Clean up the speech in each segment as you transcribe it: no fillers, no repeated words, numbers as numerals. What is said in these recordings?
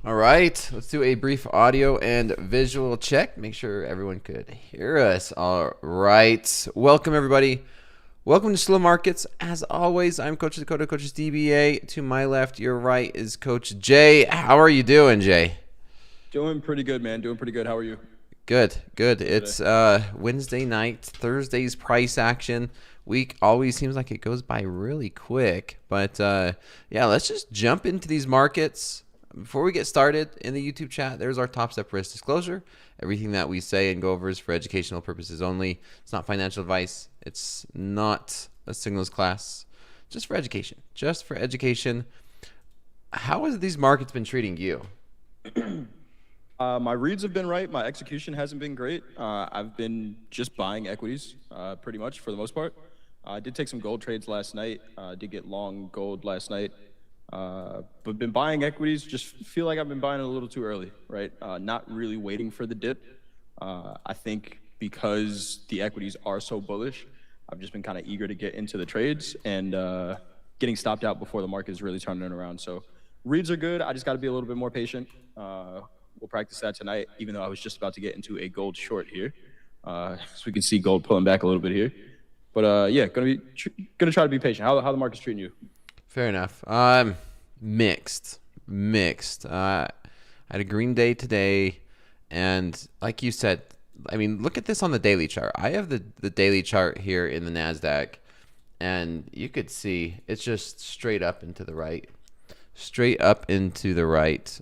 All right, let's do a brief audio and visual check. Make sure everyone could hear us. All right, welcome everybody. Welcome to Slow Markets. As always, I'm Coach Dakota, Coach's DBA. To my left, your right is Coach Jay. How are you doing, Jay? Doing pretty good, man. Doing pretty good. How are you? Good. It's Wednesday night, Thursday's price action. Week always seems like it goes by really quick. But yeah, let's just jump into these markets. Before we get started, in the YouTube chat, there's our Topstep risk disclosure. Everything that we say and go over is for educational purposes only. It's not financial advice. It's not a signals class. Just for education. Just for education. How has these markets been treating you? My reads have been right. My execution hasn't been great. I've been just buying equities pretty much for the most part. I did take some gold trades last night. Did get long gold last night. But been buying equities, just feel like I've been buying it a little too early, right? Not really waiting for the dip. I think because the equities are so bullish, I've just been kind of eager to get into the trades and getting stopped out before the market is really turning it around. So reads are good. I just got to be a little bit more patient. We'll practice that tonight, even though I was just about to get into a gold short here. So we can see gold pulling back a little bit here. But yeah, gonna try to be patient. How the market's treating you? Fair enough. Mixed. I had a green day today, and like you said, I mean, look at this on the daily chart. I have the daily chart here in the Nasdaq, and you could see it's just straight up into the right. Straight up into the right.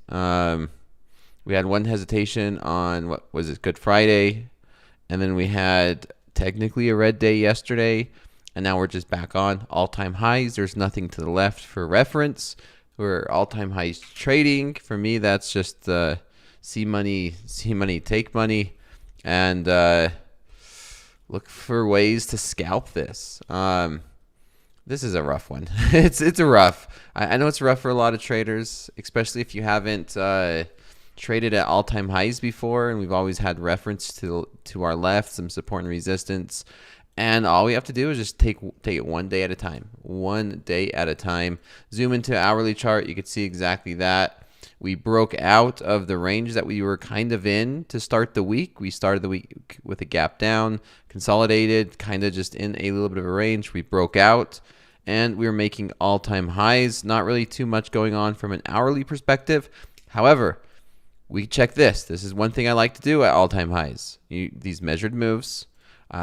We had one hesitation on, what was it, Good Friday, and then we had technically a red day yesterday. And now we're just back on all-time highs. There's nothing to the left for reference. We're all-time highs trading. For me, that's just see money, take money, and look for ways to scalp this. This is a rough one. It's a rough. I know it's rough for a lot of traders, especially if you haven't traded at all-time highs before, and we've always had reference to our left, some support and resistance. And all we have to do is just take it one day at a time. One day at a time. Zoom into hourly chart. You can see exactly that. We broke out of the range that we were kind of in to start the week. We started the week with a gap down, consolidated, kind of just in a little bit of a range. We broke out, and we were making all-time highs. Not really too much going on from an hourly perspective. However, we check this. This is one thing I like to do at all-time highs. These measured moves.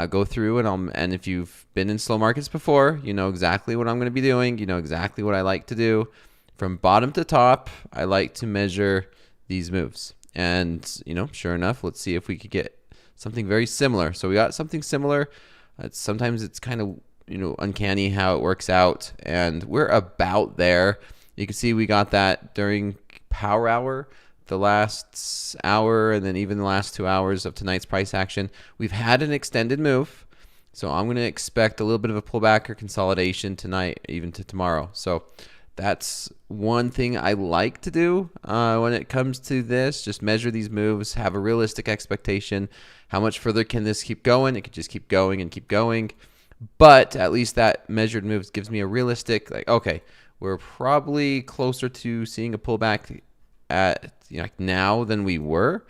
Go through and if you've been in slow markets before, you know exactly what I'm going to be doing. You know exactly what I like to do. From bottom to top, I like to measure these moves. And, sure enough, let's see if we could get something very similar. So we got something similar. Sometimes it's kind of, uncanny how it works out. And we're about there. You can see we got that during power hour. The last hour and then even the last 2 hours of tonight's price action, we've had an extended move. So I'm going to expect a little bit of a pullback or consolidation tonight, even to tomorrow. So that's one thing I like to do when it comes to this. Just measure these moves, have a realistic expectation. How much further can this keep going? It could just keep going and keep going. But at least that measured moves gives me a realistic, okay, we're probably closer to seeing a pullback at now than we were.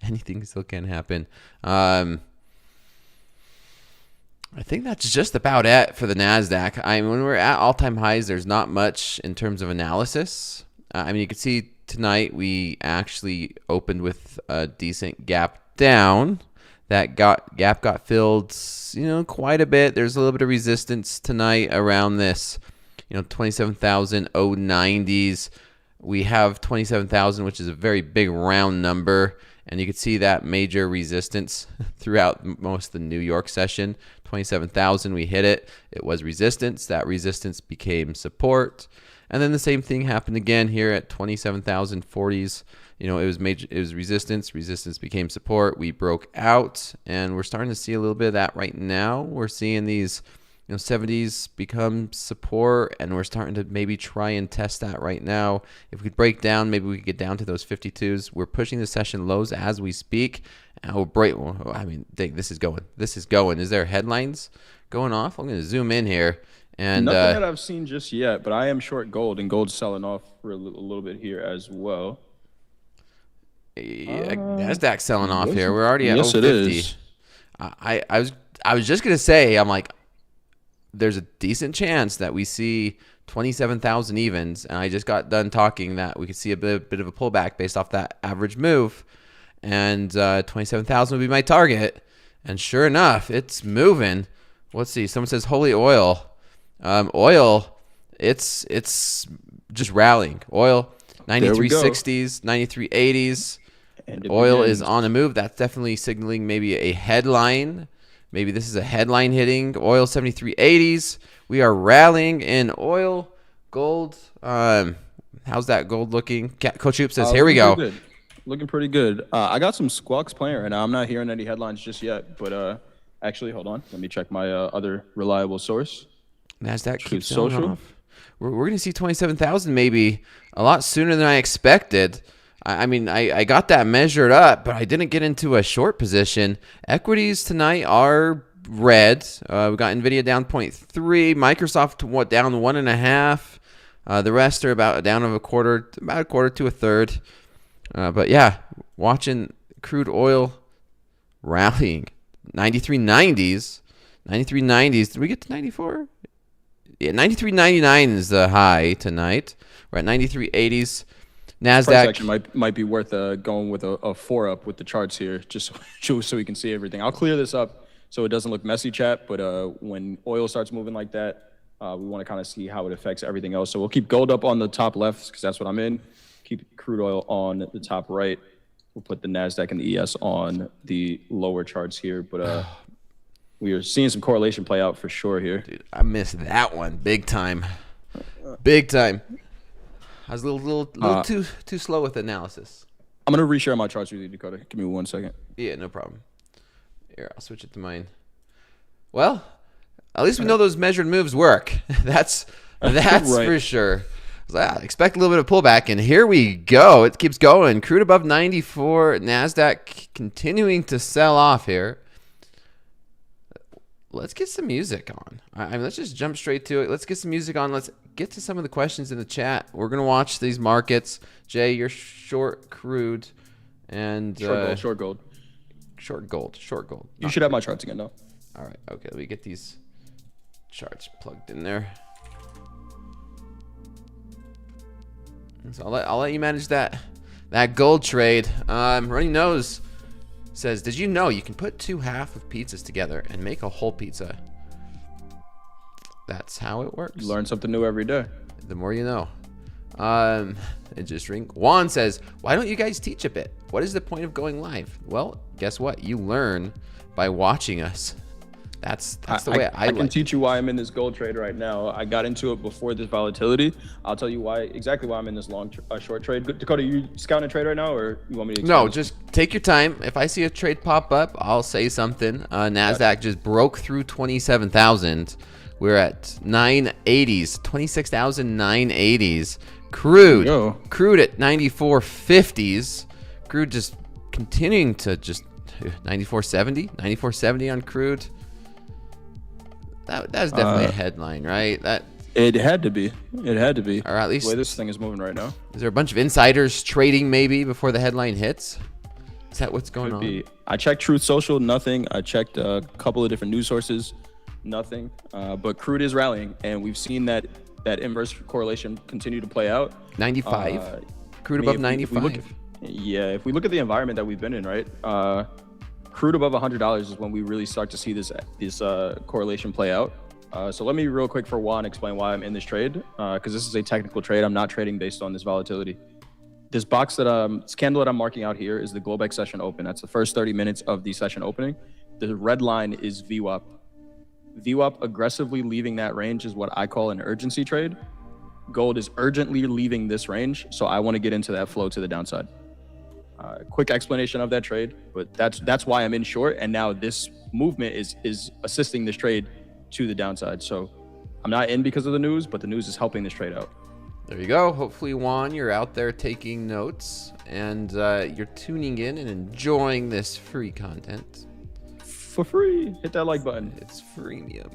Anything still can happen. I think that's just about it for the Nasdaq. When we're at all-time highs, there's not much in terms of analysis. You can see tonight we actually opened with a decent gap down. That gap got filled, quite a bit. There's a little bit of resistance tonight around this, 27,090s. We have 27,000, which is a very big round number. And you can see that major resistance throughout most of the New York session. 27,000, we hit it. It was resistance. That resistance became support. And then the same thing happened again here at 27,040s. You know, it was resistance. Resistance became support. We broke out, and we're starting to see a little bit of that right now. We're seeing these, 70s become support, and we're starting to maybe try and test that right now. If we break down, maybe we could get down to those 52s. We're pushing the session lows as we speak. And we'll break. Well, I mean, this is going. This is going. Is there headlines going off? I'm going to zoom in here. And nothing that I've seen just yet, but I am short gold, and gold's selling off for a little bit here as well. Nasdaq selling off here. We're already at 050. It is. I was just gonna say, I'm like, there's a decent chance that we see 27,000 evens, and I just got done talking that we could see a bit of a pullback based off that average move, and 27,000 would be my target. And sure enough, it's moving. Let's see. Someone says holy oil. Oil, it's just rallying. Oil, 93.60s, 93.80s. Oil is on a move. That's definitely signaling maybe a headline. Maybe this is a headline hitting. Oil 73.80s. We are rallying in oil. Gold. How's that gold looking? Coach Hoop says, here we go. Good. Looking pretty good. I got some squawks playing right now. I'm not hearing any headlines just yet, but actually, hold on. Let me check my other reliable source. Nasdaq keeps selling off. We're going to see 27,000 maybe a lot sooner than I expected. I mean, I got that measured up, but I didn't get into a short position. Equities tonight are red. We got NVIDIA down 0.3, Microsoft down 1.5. The rest are about down of about a quarter to a third. But yeah, watching crude oil rallying. 93.90s. 93.90s. Did we get to 94? Yeah, 93.99 is the high tonight. We're at 93.80s. Nasdaq price action might be worth going with a 4 up with the charts here, just so we can see everything. I'll clear this up so it doesn't look messy, chat. But when oil starts moving like that, we want to kind of see how it affects everything else. So we'll keep gold up on the top left because that's what I'm in. Keep crude oil on the top right. We'll put the Nasdaq and the ES on the lower charts here, but we are seeing some correlation play out for sure here. Dude, I missed that one big time. Big time. I was a little too slow with analysis. I'm going to reshare my charts with you, Dakota. Give me 1 second. Yeah, no problem. Here, I'll switch it to mine. Well, at least we know those measured moves work. That's right. For sure. Expect a little bit of pullback, and here we go. It keeps going. Crude above 94. Nasdaq continuing to sell off here. Let's get some music on. I mean, let's just jump straight to it. Let's get some music on. Let's get to some of the questions in the chat. We're going to watch these markets. Jay, you're short crude and short gold. You should have my charts again, though. All right. Okay. Let me get these charts plugged in there. So I'll let you manage that gold trade. Runny Nose says, did you know you can put 2 half of pizzas together and make a whole pizza? That's how it works. You learn something new every day. The more you know. It just ring. Juan says, why don't you guys teach a bit? What is the point of going live? Well, guess what? You learn by watching us. That's the way I can teach you why I'm in this gold trade right now. I got into it before this volatility. I'll tell you exactly why I'm in this short trade. Dakota, you scouting a trade right now, or you want me to? No, just take your time. If I see a trade pop up, I'll say something. Nasdaq just broke through 27,000. We're at 980s, 26,980s. Crude at 94.50s. Crude just continuing to just 94.70 on crude. That's definitely a headline, right? It had to be. Or at least the way this thing is moving right now. Is there a bunch of insiders trading maybe before the headline hits? Is that what's going on? I checked Truth Social, nothing. I checked a couple of different news sources, nothing. But crude is rallying, and we've seen that inverse correlation continue to play out. 95. Crude above 95. If we look at the environment that we've been in, right? Crude above $100 is when we really start to see this correlation play out. So let me real quick for Juan explain why I'm in this trade, because this is a technical trade. I'm not trading based on this volatility. This this candle that I'm marking out here is the Globex session open. That's the first 30 minutes of the session opening. The red line is VWAP. VWAP aggressively leaving that range is what I call an urgency trade. Gold is urgently leaving this range, so I want to get into that flow to the downside. Quick explanation of that trade, but that's why I'm in short. And now this movement is assisting this trade to the downside. So I'm not in because of the news, but the news is helping this trade out. There you go. Hopefully, Juan, you're out there taking notes and you're tuning in and enjoying this free content. For free. Hit that like button. It's freemium.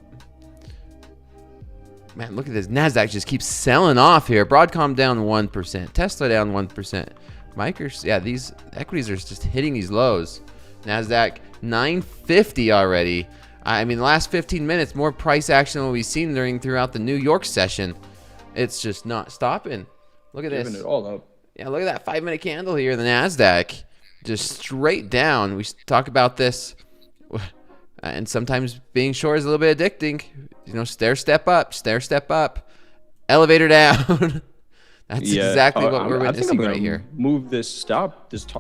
Man, look at this. Nasdaq just keeps selling off here. Broadcom down 1%. Tesla down 1%. These equities are just hitting these lows. Nasdaq 950 already. I mean, the last 15 minutes, more price action than we've seen throughout the New York session. It's just not stopping. Look at this. Giving it all up. Yeah, look at that 5-minute candle here. The Nasdaq just straight down. We talk about this, and sometimes being short is a little bit addicting. You know, step up, elevator down. That's exactly what we're witnessing right here. Move this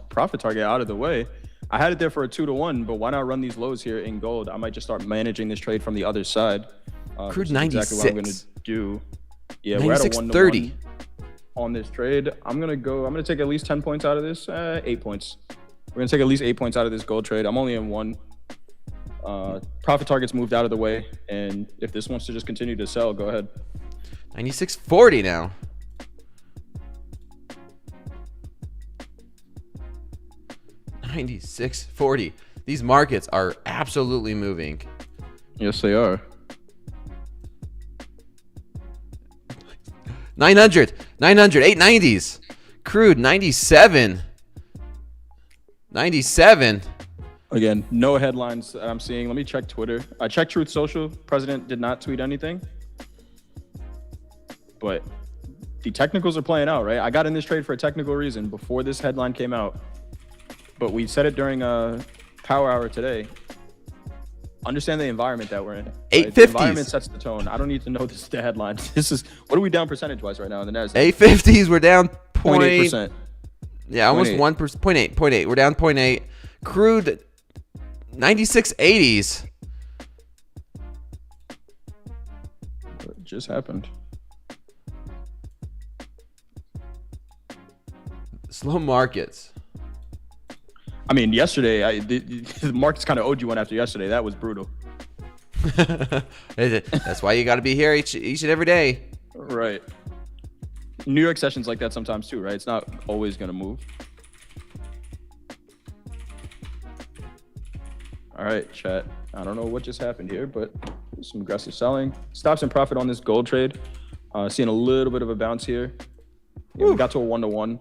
profit target out of the way. I had it there for a 2-to-1, but why not run these lows here in gold? I might just start managing this trade from the other side. Crude 96. Exactly what I'm going to do. Yeah, we're at a 1-to-1 on this trade. I'm gonna take at least 10 points out of this. 8 points. We're gonna take at least 8 points out of this gold trade. I'm only in one. Profit targets moved out of the way, and if this wants to just continue to sell, go ahead. 96.40 now. $96.40. These markets are absolutely moving. Yes, they are. 900, 890s. Crude 97. Again, no headlines that I'm seeing. Let me check Twitter. I checked Truth Social. President did not tweet anything. But the technicals are playing out, right? I got in this trade for a technical reason before this headline came out. But we said it during Power Hour today. Understand the environment that we're in. Right? 850s. The environment sets the tone. I don't need to know the headline. What are we down percentage-wise right now in the Nasdaq? 850s. We're down 0.8%. Yeah, almost 1%. 0.8. We're down 0.8. Crude 96.80s. What just happened? Slow markets. I mean, yesterday, the markets kind of owed you one after yesterday. That was brutal. That's why you got to be here each and every day. Right. New York sessions like that sometimes too, right? It's not always going to move. All right, chat. I don't know what just happened here, but some aggressive selling. Stops and profit on this gold trade. Seeing a little bit of a bounce here. Yeah, we got to a 1-to-1.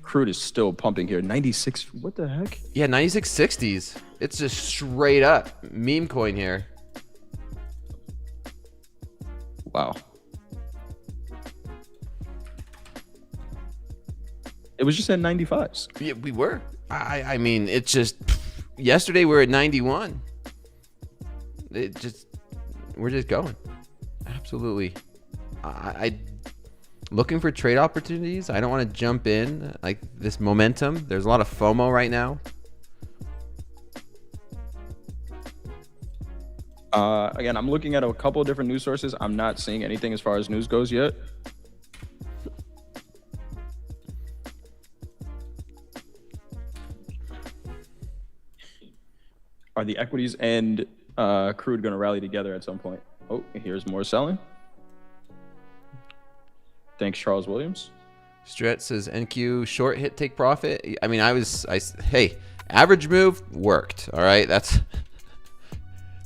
Crude is still pumping here. 96. What the heck? Yeah, 96.60s. It's just straight up meme coin here. Wow. It was just at 95s. Yeah, we were. I mean, it's just yesterday we were at 91. We're just going. Absolutely. I looking for trade opportunities. I don't want to jump in like this momentum. There's a lot of FOMO right now. Again, I'm looking at a couple of different news sources. I'm not seeing anything as far as news goes yet. Are the equities and crude going to rally together at some point? Oh, here's more selling. Thanks, Charles Williams. Stretch says NQ short hit take profit. I mean, hey, average move worked. All right, that's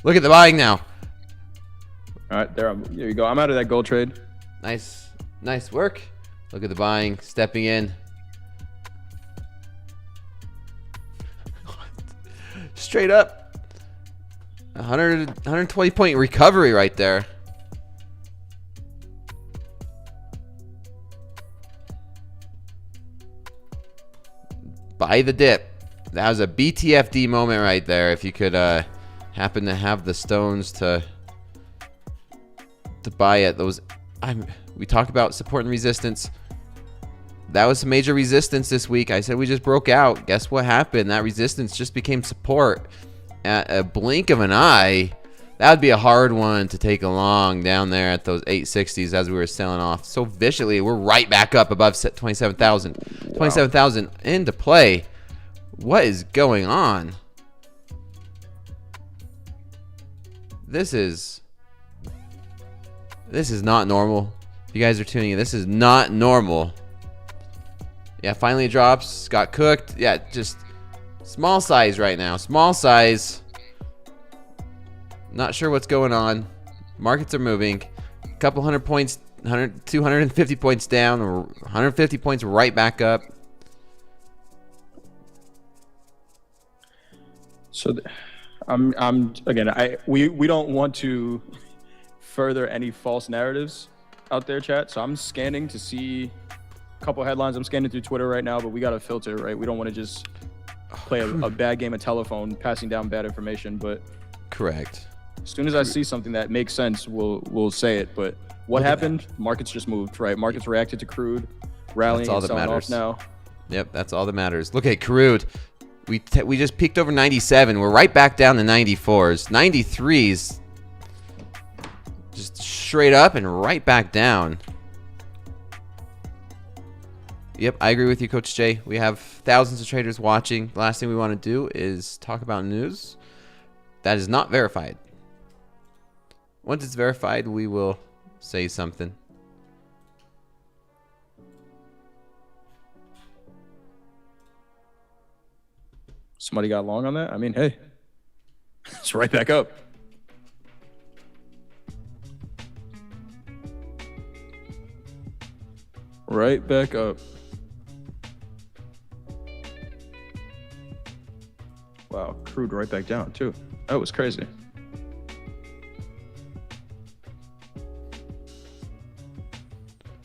look at the buying now. All right, there you go. I'm out of that gold trade. Nice work. Look at the buying, stepping in. Straight up. 120 point recovery right there. Buy the dip. That was a BTFD moment right there. If you could happen to have the stones to buy it. We talk about support and resistance. That was some major resistance this week. I said we just broke out. Guess what happened? That resistance just became support at a blink of an eye. That would be a hard one to take along down there at those 860s as we were selling off so viciously. We're right back up above 27,000. 27,000 into play. What is going on? This is not normal. If you guys are tuning in, this is not normal. Yeah, finally drops. Got cooked. Yeah, just small size right now. Small size. Not sure what's going on. Markets are moving. A couple hundred points, 250 points down, or 150 points right back up. So, we don't want to further any false narratives out there, chat. So I'm scanning to see a couple headlines. I'm scanning through Twitter right now, but we got to filter, right? We don't want to just play a bad game of telephone, passing down bad information. But correct. As soon as I see something that makes sense, we'll say it. But what happened? Markets just moved, right? Markets reacted to crude, rallying and selling off now. Yep, that's all that matters. Look at crude. We just peaked over 97. We're right back down to 94s. 93s. Just straight up and right back down. Yep, I agree with you, Coach Jay. We have thousands of traders watching. The last thing we want to do is talk about news that is not verified. Once it's verified, we will say something. Somebody got long on that? I mean, hey, it's right back up. Right back up. Wow, crude right back down too. That was crazy.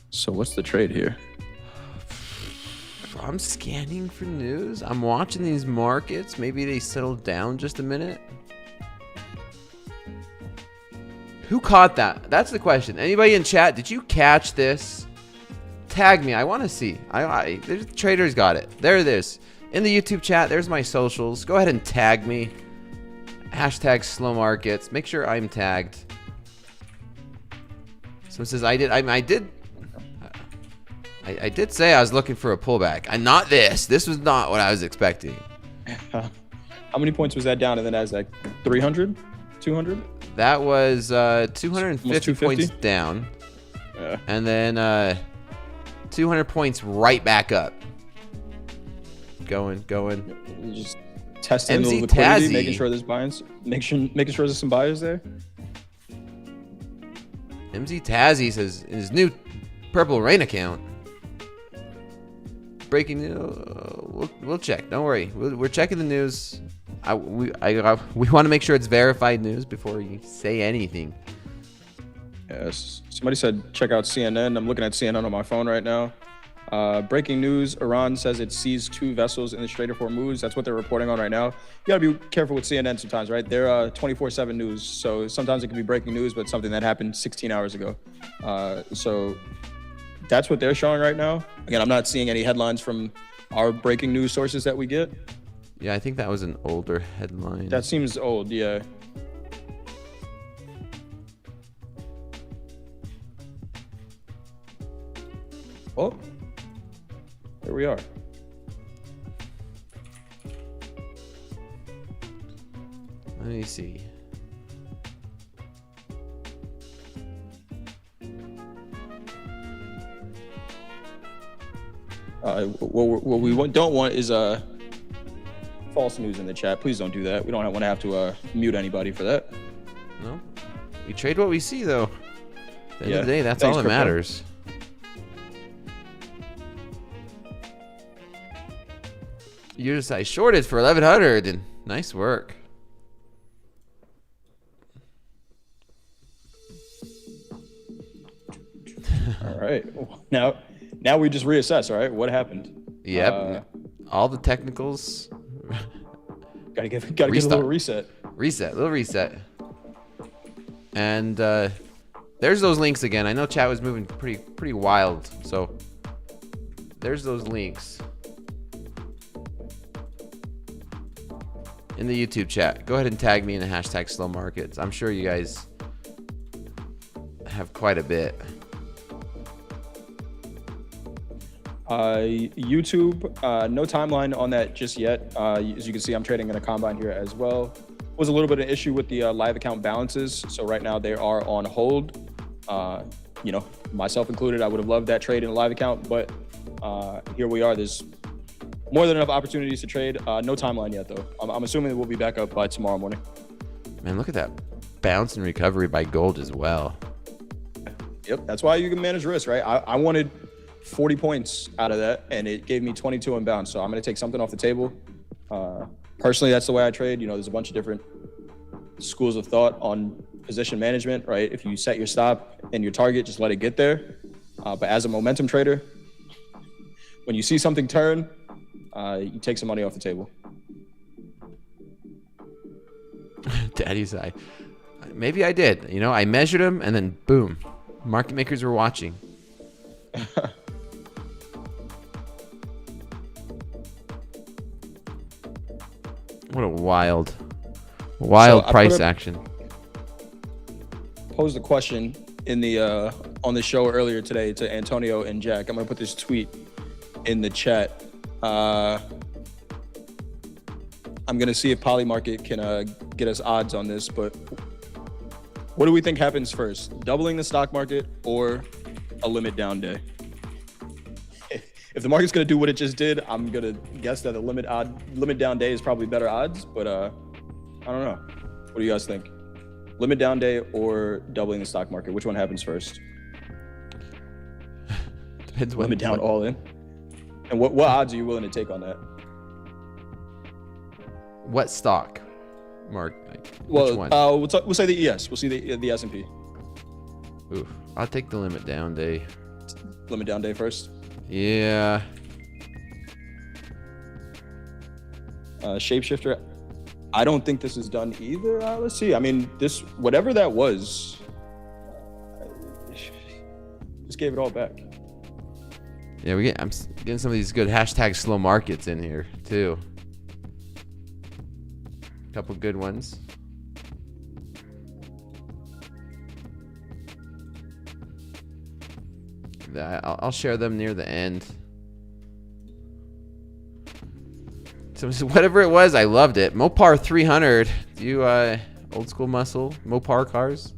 So what's the trade here? I'm scanning for news. I'm watching these markets. Maybe they settled down just a minute. Who caught that? That's the question. Anybody in chat, did you catch this? Tag me. I want to see. There's traders got it. There it is. In the YouTube chat, there's my socials. Go ahead and tag me. Hashtag slow markets. Make sure I'm tagged. Someone says I did say I was looking for a pullback. And not this. This was not what I was expecting. How many points was that down in the Nasdaq? 300? 200? That was 250 points down. Yeah. And then 200 points right back up. Going. You just testing the MZ liquidity, Tazzy. making sure there's buyers, making sure there's some buyers there. MZ Tazzy says in his new Purple Rain account. Breaking news. We'll check. Don't worry. We're checking the news. We want to make sure it's verified news before you say anything. Yes. Somebody said check out CNN. I'm looking at CNN on my phone right now. Breaking news: Iran says it seized 2 vessels in the Strait of Hormuz. That's what they're reporting on right now. You gotta be careful with CNN sometimes, right? They're 24/7 news, so sometimes it can be breaking news, but something that happened 16 hours ago. So that's what they're showing right now. Again, I'm not seeing any headlines from our breaking news sources that we get. Yeah, I think that was an older headline. That seems old, yeah. Oh, there we are. Let me see. What we don't want is false news in the chat. Please don't do that. We don't want to have to mute anybody for that. No, we trade what we see though. At the end of the day, that's Thanks, all that crypto. matters. I shorted for 1100 and nice work. All right. Now we just reassess. All right. What happened? Yep. All the technicals. Gotta give a little reset. Little reset. And there's those links again. I know chat was moving pretty wild. So there's those links. in the YouTube chat, go ahead and tag me in the hashtag slow markets. I'm sure you guys have quite a bit. YouTube, no timeline on that just yet. As you can see, I'm trading in a combine here as well. Was a little bit of an issue with the live account balances. So right now they are on hold. You know, myself included, I would have loved that trade in a live account, but here we are. There's more than enough opportunities to trade. No timeline yet, though. I'm assuming we'll be back up by tomorrow morning. Man, look at that bounce and recovery by gold as well. Yep, that's why you can manage risk, right? I wanted 40 points out of that, and it gave me 22 in bounce. So I'm going to take something off the table. Personally, that's the way I trade. You know, there's a bunch of different schools of thought on position management, right? If you set your stop and your target, just let it get there. But as a momentum trader, when you see something turn, you take some money off the table. Daddy's eye. Maybe I did. You know, I measured them and then boom, market makers were watching. What a wild price action. Posed a question in the on the show earlier today to Antonio and Jack. I'm gonna put this tweet in the chat. I'm gonna see if Polymarket can get us odds on this, but what do we think happens first? Doubling the stock market or a limit down day? If the market's gonna do what it just did, I'm gonna guess that a limit down day is probably better odds, but I don't know. What do you guys think? Limit down day or doubling the stock market? Which one happens first? Depends when. Limit down all in. And what odds are you willing to take on that? What stock, Mark? Well, which one? We'll say the ES. We'll see the S&P. Ooh, I'll take the limit down day. Limit down day first. Yeah. Shapeshifter. I don't think this is done either. Let's see. I mean, this whatever that was, just gave it all back. Yeah, I'm getting some of these good hashtag slow markets in here too. Couple good ones. I'll share them near the end. So whatever it was, I loved it. Mopar 300. Do you old school muscle Mopar cars?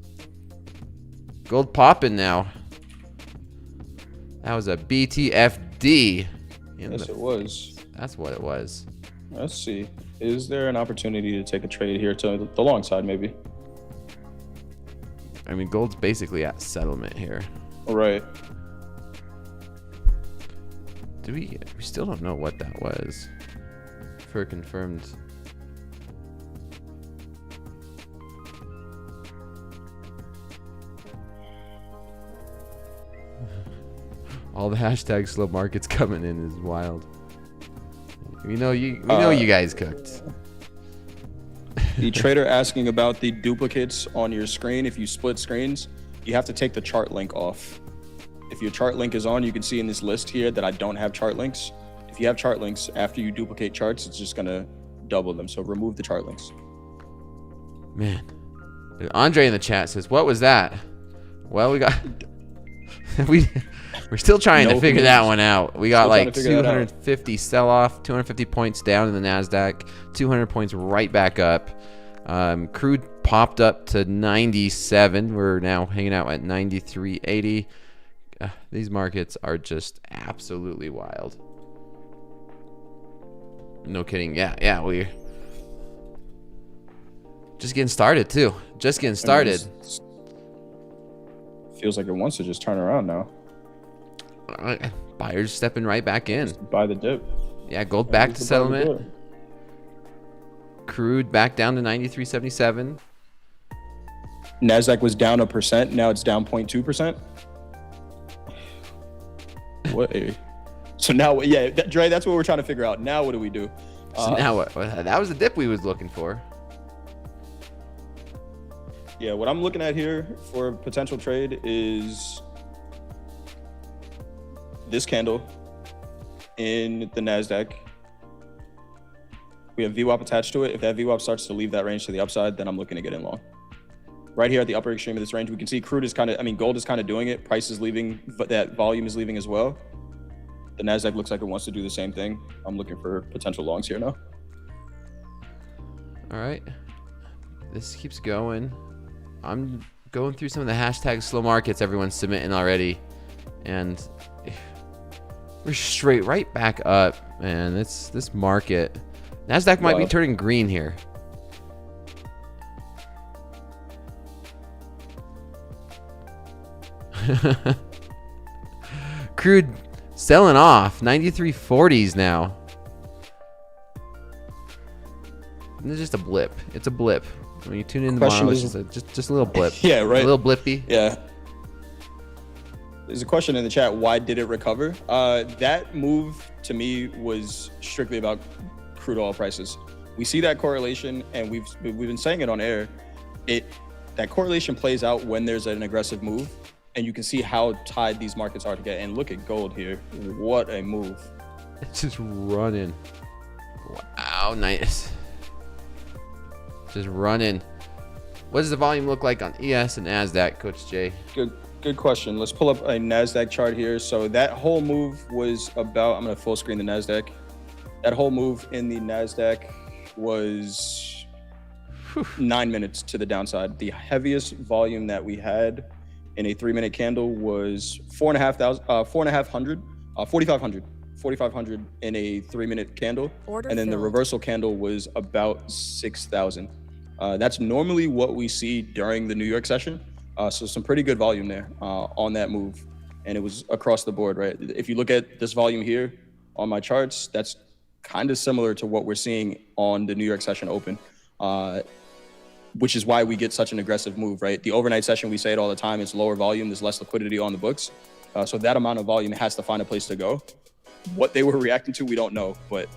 Gold popping now. That was a BTFD. Yes, it was. That's what it was. Let's see. Is there an opportunity to take a trade here to the long side, maybe? I mean, gold's basically at settlement here. All right. We still don't know what that was for confirmed. All the hashtag slow markets coming in is wild. We know you guys cooked. The trader asking about the duplicates on your screen. If you split screens, you have to take the chart link off. If your chart link is on, you can see in this list here that I don't have chart links. If you have chart links, after you duplicate charts, it's just gonna double them. So remove the chart links. Man, Andre in the chat says, "What was that?" Well, we got we're still trying to figure that one out. We got like 250 sell off, 250 points down in the Nasdaq, 200 points right back up. Crude popped up to 97. We're now hanging out at 93.80. These markets are just absolutely wild. No kidding. Yeah, we're just getting started too. Just getting started. Feels like it wants to just turn around now. Buyers stepping right back in. Just buy the dip. Yeah, gold back to settlement. Crude back down to 93.77. Nasdaq was down 1%. Now it's down 0.2%. What? So now, yeah, Dre, that's what we're trying to figure out. Now, what do we do? So now what? That was the dip we was looking for. Yeah, what I'm looking at here for potential trade is this candle in the Nasdaq. We have VWAP attached to it. If that VWAP starts to leave that range to the upside, then I'm looking to get in long. Right here at the upper extreme of this range, we can see crude is kind of, gold is kind of doing it. Price is leaving, but that volume is leaving as well. The Nasdaq looks like it wants to do the same thing. I'm looking for potential longs here now. All right. This keeps going. I'm going through some of the hashtag slow markets everyone's submitting already. And we're straight right back up, man. This market. Nasdaq might be turning green here. Crude selling off 93.40s now. And it's just a blip. It's a blip. When you tune in tomorrow, it's just a little blip. Yeah, right. A little blippy. Yeah. There's a question in the chat. Why did it recover? That move to me was strictly about crude oil prices. We see that correlation, and we've been saying it on air. That correlation plays out when there's an aggressive move, and you can see how tied these markets are together. And look at gold here. What a move. It's just running. Wow, nice. Just running. What does the volume look like on ES and Nasdaq, Coach Jay? Good question. Let's pull up a Nasdaq chart here. So that whole move was about, I'm going to full screen the Nasdaq. That whole move in the Nasdaq was 9 minutes to the downside. The heaviest volume that we had in a 3-minute candle was 4,500 in a 3-minute candle. And then the reversal candle was about 6,000. That's normally what we see during the New York session. So some pretty good volume there on that move. And it was across the board, right? If you look at this volume here on my charts, that's kind of similar to what we're seeing on the New York session open, which is why we get such an aggressive move, right? The overnight session, we say it all the time, it's lower volume, there's less liquidity on the books. So that amount of volume has to find a place to go. What they were reacting to, we don't know, but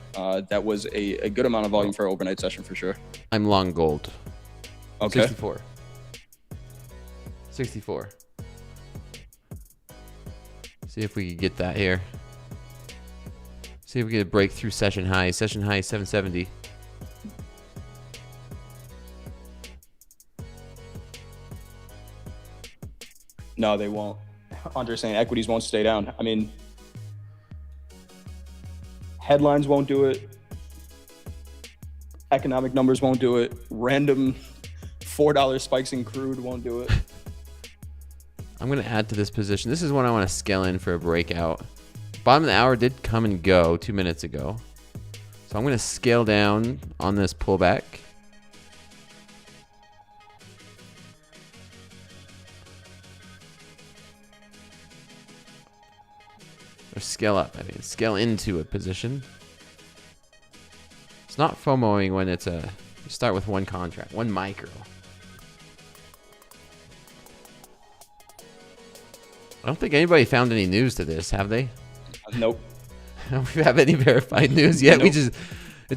that was a good amount of volume for an overnight session for sure. I'm long gold. Okay. 64. See if we can get that here. See if we can break through session high. Session high 770. No, they won't. Andre's saying equities won't stay down. I mean, headlines won't do it. Economic numbers won't do it. Random $4 spikes in crude won't do it. I'm going to add to this position. This is one I want to scale in for a breakout. Bottom of the hour did come and go 2 minutes ago. So I'm going to scale down on this pullback. Or scale up. I mean, scale into a position. It's not FOMOing when it's you start with one contract, one micro. I don't think anybody found any news to this, have they? Nope. I don't have any verified news yet. Nope.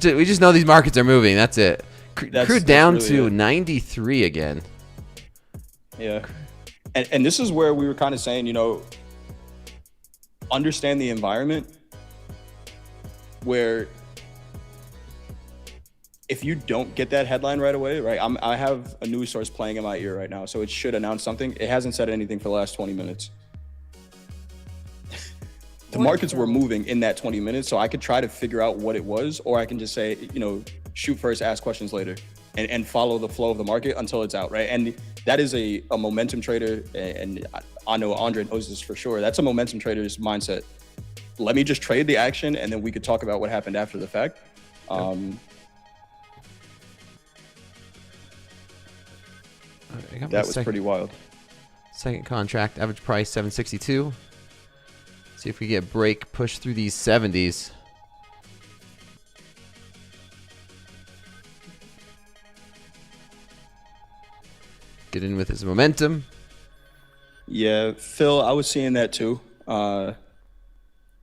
We just know these markets are moving. That's it. Crude down really to it. 93 again. Yeah. And this is where we were kind of saying, understand the environment where if you don't get that headline right away, right? I have a news source playing in my ear right now, so it should announce something. It hasn't said anything for the last 20 minutes. The markets were moving in that 20 minutes, so I could try to figure out what it was, or I can just say, shoot first, ask questions later, and follow the flow of the market until it's out, right? And that is a momentum trader, and I know Andre knows this for sure. That's a momentum trader's mindset. Let me just trade the action, and then we could talk about what happened after the fact. That was pretty wild. Second contract, average price 762. See if we get break, push through these 70s. Get in with his momentum. Yeah, Phil, I was seeing that too.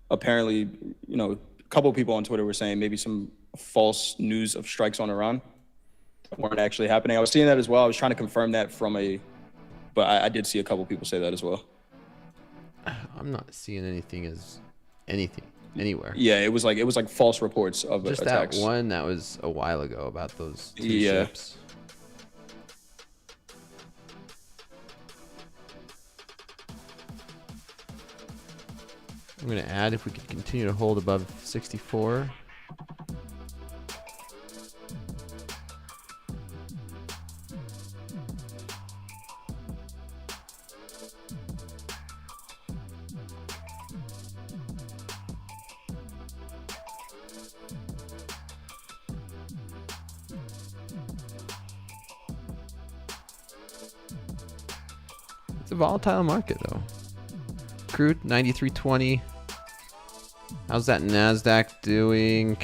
Apparently, a couple of people on Twitter were saying maybe some false news of strikes on Iran weren't actually happening. I was seeing that as well. I was trying to confirm that but I did see a couple people say that as well. I'm not seeing anything as anything. anywhere. Yeah, it was like false reports of Just attacks. that one that was a while ago about those 2 Yeah. ships. I'm going to add if we can continue to hold above 64. It's a volatile market though. Crude 93.20. How's that Nasdaq doing?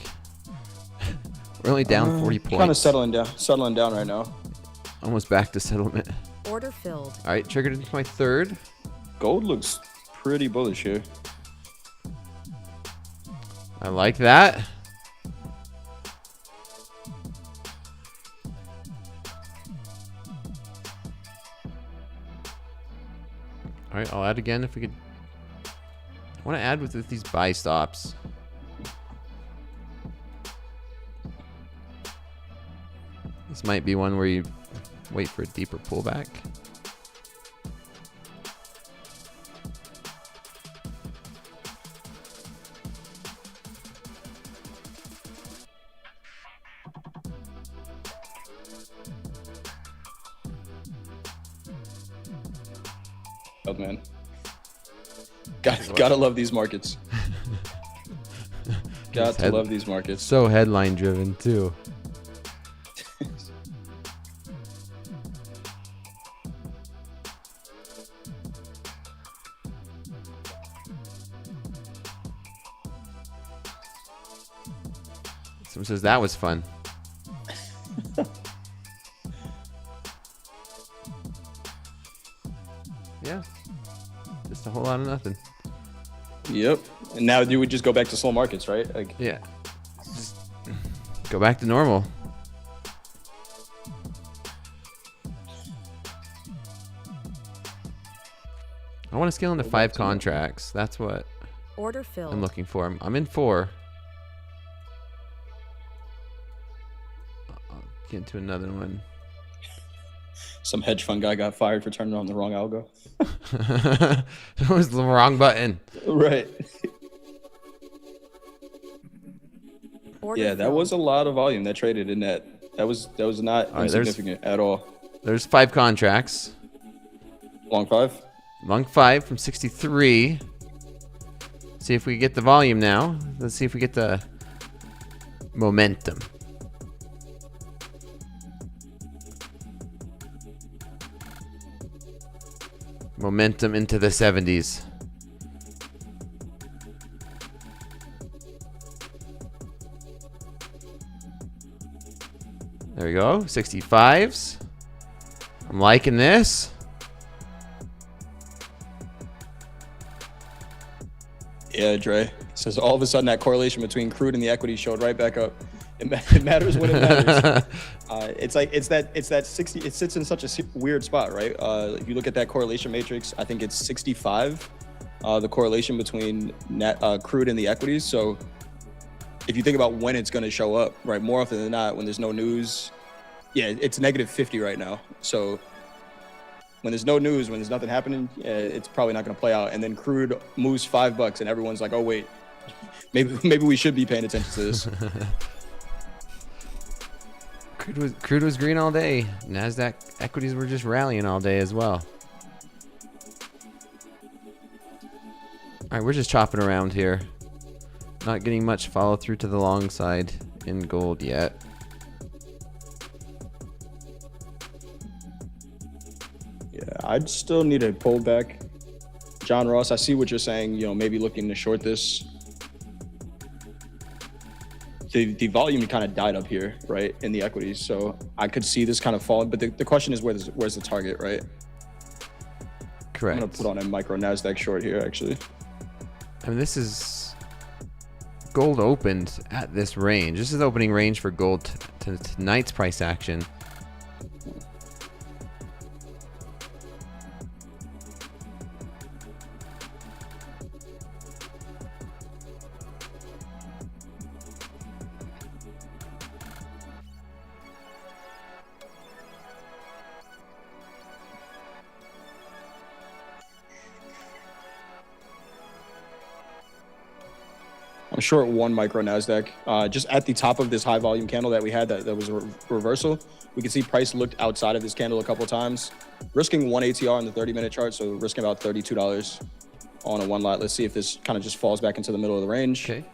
We're only down 40 points. Kind of settling down right now. Almost back to settlement. Order filled. All right, triggered into my third. Gold looks pretty bullish here. I like that. All right, I'll add again if we could. I want to add with these buy stops. This might be one where you wait for a deeper pullback. Oh man, gotta love these markets. Got to love these markets. So headline driven too. Someone says that was fun. Yeah, just a whole lot of nothing. Yep. And now you would just go back to slow markets, right? Like, yeah, just go back to normal. I want to scale into 5 contracts. That's what Order filled. I'm looking for. I'm in 4. I'll get into another one. some hedge fund guy got fired for turning on the wrong algo. That was the wrong button. Right. Order Yeah, that filled. was a lot of volume that traded in that. That was not right, insignificant at all. There's 5 contracts. Long 5. Long 5 from 63. See if we get the volume now. Let's see if we get the momentum. Momentum into the 70s. There we go. 65s. I'm liking this. Yeah, Dre. Says all of a sudden that correlation between crude and the equity showed right back up. It matters when it matters. It's that 60. It sits in such a weird spot, right? If you look at that correlation matrix, I think it's 65. The correlation between crude and the equities. So if you think about when it's going to show up, right? More often than not, when there's no news, yeah, it's negative 50 right now. So when there's no news, when there's nothing happening, it's probably not going to play out. And then crude moves $5, and everyone's like, "Oh wait, maybe we should be paying attention to this." Crude was green all day. Nasdaq equities were just rallying all day as well. All right, we're just chopping around here. Not getting much follow through to the long side in gold yet. Yeah, I'd still need a pullback. John Ross, I see what you're saying, maybe looking to short this. The volume kind of died up here, right, in the equities. So I could see this kind of falling. But the question is, where's the target, right? Correct. I'm going to put on a micro Nasdaq short here, actually. I mean, this is gold opened at this range. This is opening range for gold to tonight's price action. I'm short 1 micro Nasdaq. Just at the top of this high volume candle that we had, that was a reversal. We can see price looked outside of this candle a couple of times. Risking 1 ATR on the 30-minute chart, so risking about $32 on a 1 lot. Let's see if this kind of just falls back into the middle of the range. Okay.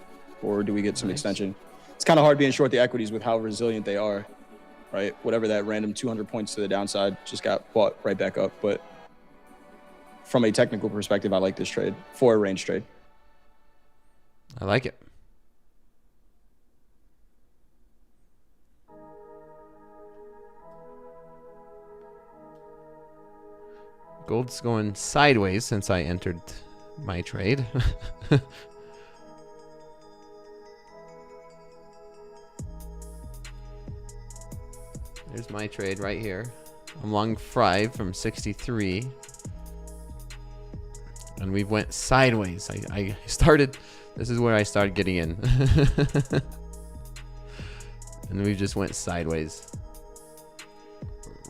Or do we get some extension? It's kind of hard being short the equities with how resilient they are, right? Whatever that random 200 points to the downside just got bought right back up. But from a technical perspective, I like this trade for a range trade. I like it. Gold's going sideways since I entered my trade. There's my trade right here. I'm long Fry from 63. And we went sideways. I started, this is where I started getting in. And we just went sideways.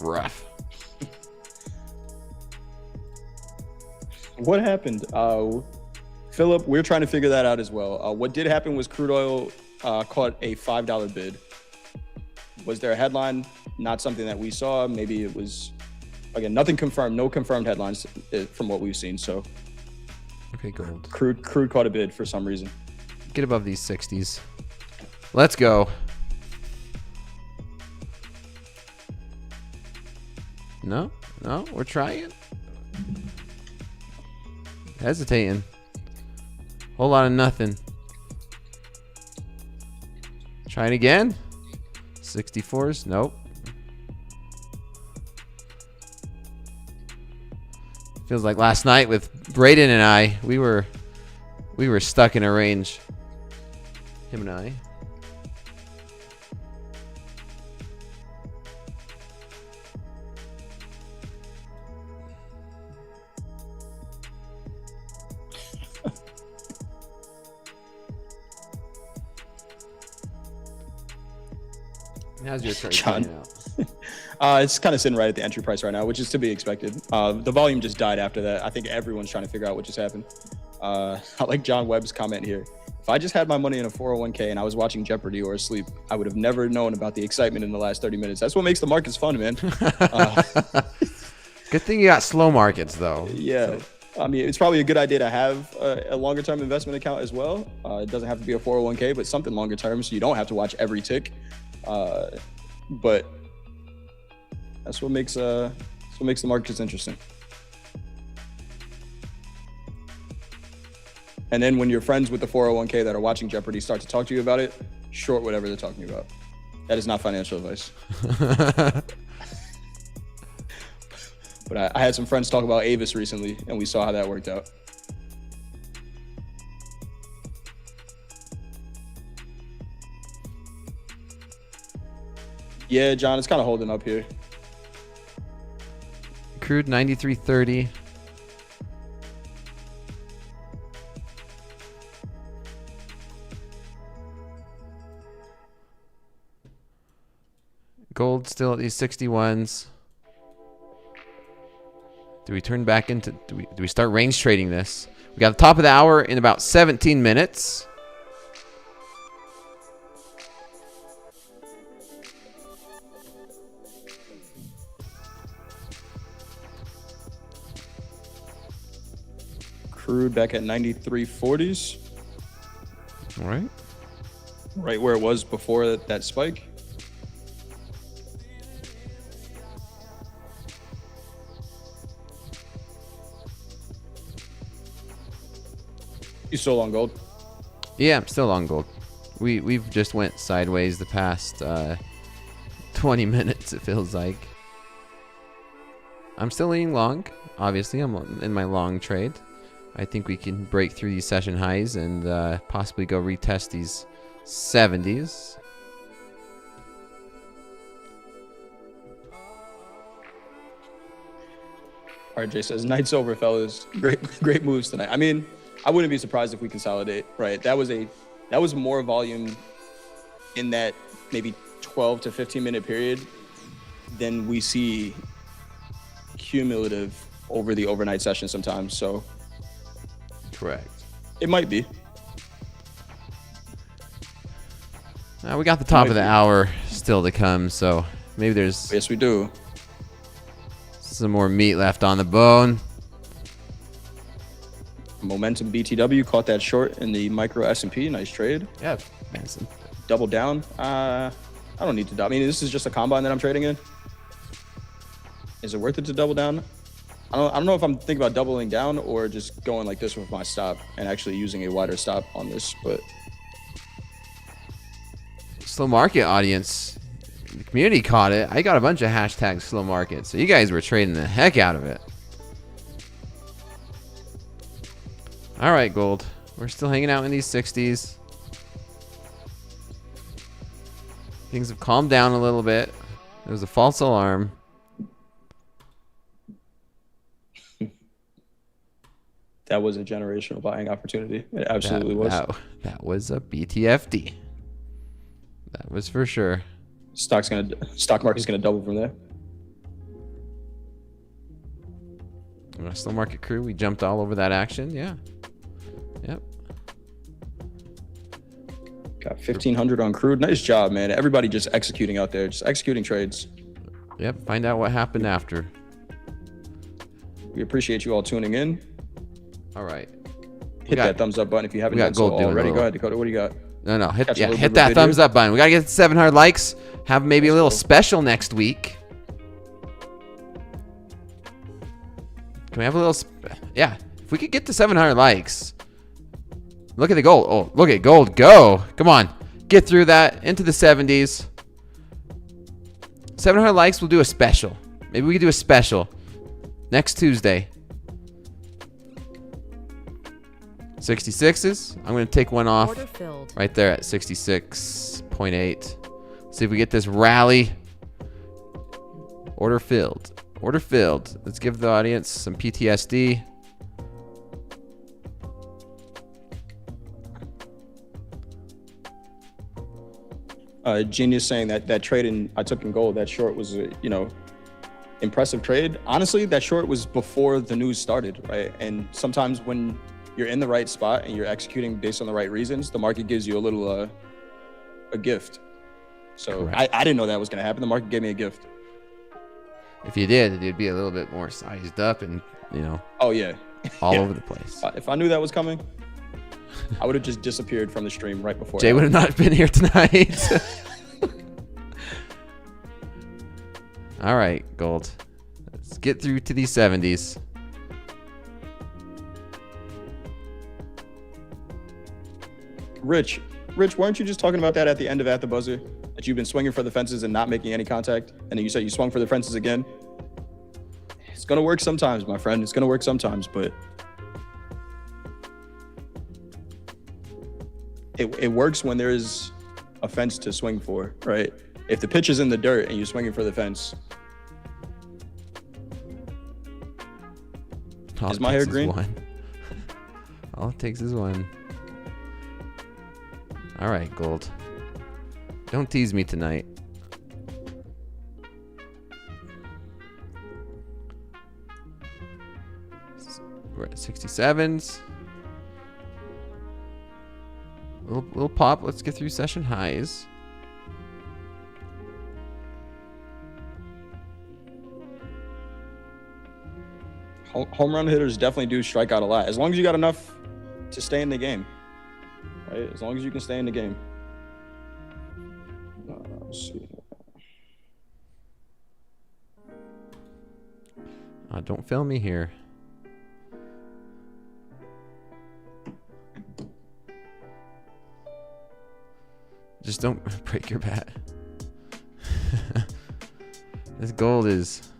Rough. What happened? Philip, we're trying to figure that out as well. What did happen was crude oil caught a $5 bid. Was there a headline? Not something that we saw. Maybe it was, again, nothing confirmed. No confirmed headlines from what we've seen. So, okay, gold. Crude caught a bid for some reason. Get above these 60s. Let's go. No, we're trying. Hesitating. Whole lot of nothing. Trying again. 64s. Nope. Feels like last night with Braden and I, we were stuck in a range. Him and I. How's your trade John? It's kind of sitting right at the entry price right now, which is to be expected. The volume just died after that. I think everyone's trying to figure out what just happened. I like John Webb's comment here. If I just had my money in a 401k and I was watching Jeopardy or asleep, I would have never known about the excitement in the last 30 minutes. That's what makes the markets fun, man. Good thing you got slow markets, though. Yeah. I mean, it's probably a good idea to have a longer term investment account as well. It doesn't have to be a 401k, but something longer term so you don't have to watch every tick. But that's what makes the markets interesting. And then when your friends with the 401k that are watching Jeopardy start to talk to you about it, short whatever they're talking about. That is not financial advice. But I had some friends talk about Avis recently, and we saw how that worked out. Yeah, John, it's kind of holding up here. Crude 93.30. Gold still at these 61s. Do we turn back into, do we start range trading this? We got the top of the hour in about 17 minutes. Crude back at 93.40s. All right. Right where it was before that spike. You still on gold? Yeah, I'm still on gold. We've just went sideways the past 20 minutes, it feels like. I'm still leaning long. Obviously, I'm in my long trade. I think we can break through these session highs and possibly go retest these 70s. RJ says, "Night's over, fellas. Great moves tonight." I mean, I wouldn't be surprised if we consolidate, right? That was more volume in that maybe 12 to 15 minute period than we see cumulative over the overnight session sometimes. So correct. It might be. We got the top of the hour still to come, so maybe there's Yes, we do. some more meat left on the bone. Momentum BTW caught that short in the micro S&P. Nice trade. Yeah, Manson. Double down. I don't need to. I mean, this is just a combine that I'm trading in. Is it worth it to double down? I don't know if I'm thinking about doubling down or just going like this with my stop and actually using a wider stop on this. But Slow market audience, the community caught it. I got a bunch of hashtags slow market, so you guys were trading the heck out of it. All right, gold. We're still hanging out in these 60s. Things have calmed down a little bit. There was a false alarm. that was a generational buying opportunity. It absolutely was. That was a BTFD. That was for sure. Stock market's gonna double from there. Slow market crew, we jumped all over that action. Yeah. Yep. Got 1,500 on crude. Nice job, man. Everybody just executing out there, just executing trades. Yep. Find out what happened after. We appreciate you all tuning in. All right. Hit that thumbs up button if you haven't done so already. Go ahead, Dakota. What do you got? No. Hit that thumbs up button. We got to get to 700 likes. Have maybe a little special next week. Can we have a little... Yeah. If we could get to 700 likes. Look at the gold. Oh, look at gold go. Come on. Get through that. Into the 70s. 700 likes, we'll do a special. Maybe we could do a special next Tuesday. 66s. I'm going to take one off Order filled. right there at 66.8. See if we get this rally. Order filled. Order filled. Let's give the audience some PTSD. Genius saying that trade I took in gold, that short was a, impressive trade. Honestly, that short was before the news started, right? And sometimes when you're in the right spot and you're executing based on the right reasons, the market gives you a little a gift. So I didn't know that was going to happen. The market gave me a gift. If you did, it'd be a little bit more sized up and, Oh, yeah. all over the place. If I knew that was coming, I would have just disappeared from the stream right before. Jay would have not been here tonight. All right, gold. Let's get through to these 70s. Rich, weren't you just talking about that at the end of At the Buzzer? That you've been swinging for the fences and not making any contact? And then you said you swung for the fences again? It's going to work sometimes, my friend. It's going to work sometimes, but it works when there is a fence to swing for, right? If the pitch is in the dirt and you're swinging for the fence. Is my hair green? All it takes is one. All right, gold. Don't tease me tonight. We're at 67s. Little pop. Let's get through session highs. Home run hitters definitely do strike out a lot. As long as you got enough to stay in the game. Right? As long as you can stay in the game. Let's see. Don't fail me here. Just don't break your bat. This gold is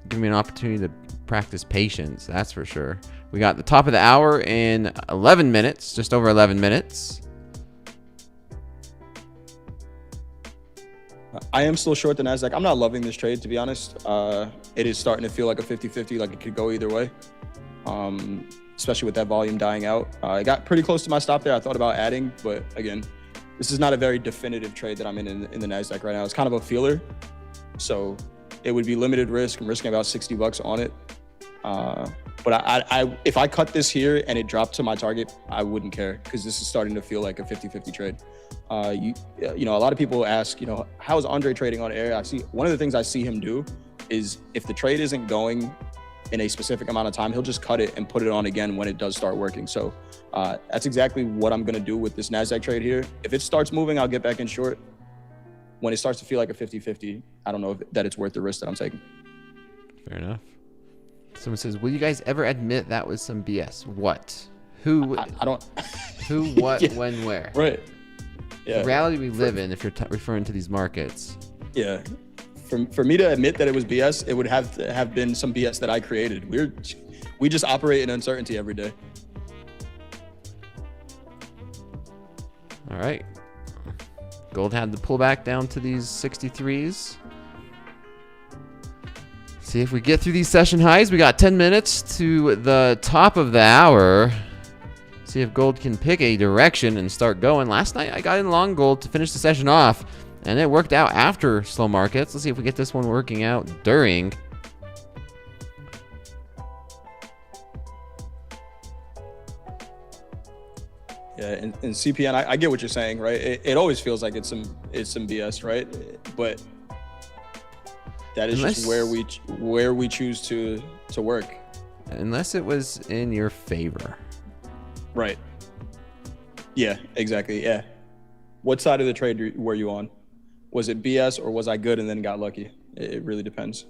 giving me an opportunity to practice patience, that's for sure. We got the top of the hour in 11 minutes, just over 11 minutes. I am still short the Nasdaq. I'm not loving this trade, to be honest. It is starting to feel like a 50-50, like it could go either way, especially with that volume dying out. I got pretty close to my stop there. I thought about adding, but again, this is not a very definitive trade that I'm in the Nasdaq right now. It's kind of a feeler, so it would be limited risk. I'm risking about $60 on it. But I if I cut this here and it dropped to my target, I wouldn't care, because this is starting to feel like a 50-50 trade. You know, a lot of people ask, you know, how's Andre trading on air? I see one of the things I see him do is, if the trade isn't going in a specific amount of time, he'll just cut it and put it on again when it does start working. So that's exactly what I'm going to do with this Nasdaq trade here. If it starts moving, I'll get back in short. When it starts to feel like a 50-50, I don't know that it's worth the risk that I'm taking. Fair enough. Someone says, will you guys ever admit that was some BS? What? Who? I don't. Who, what, Yeah. when, where? Right. Yeah. The reality we live in, if you're referring to these markets. Yeah. For me to admit that it was BS, it would have to have been some BS that I created. We just operate in uncertainty every day. All right. Gold had the pullback down to these 63s. See if we get through these session highs. We got 10 minutes to the top of the hour. See if gold can pick a direction and start going. Last night I got in long gold to finish the session off, and it worked out after slow markets. Let's see if we get this one working out during. Yeah, and CPN, I get what you're saying, right? It always feels like it's some BS, right? But that is just where we choose to work. Unless it was in your favor. Right. Yeah, exactly. Yeah. What side of the trade were you on? Was it BS or was I good and then got lucky? It really depends.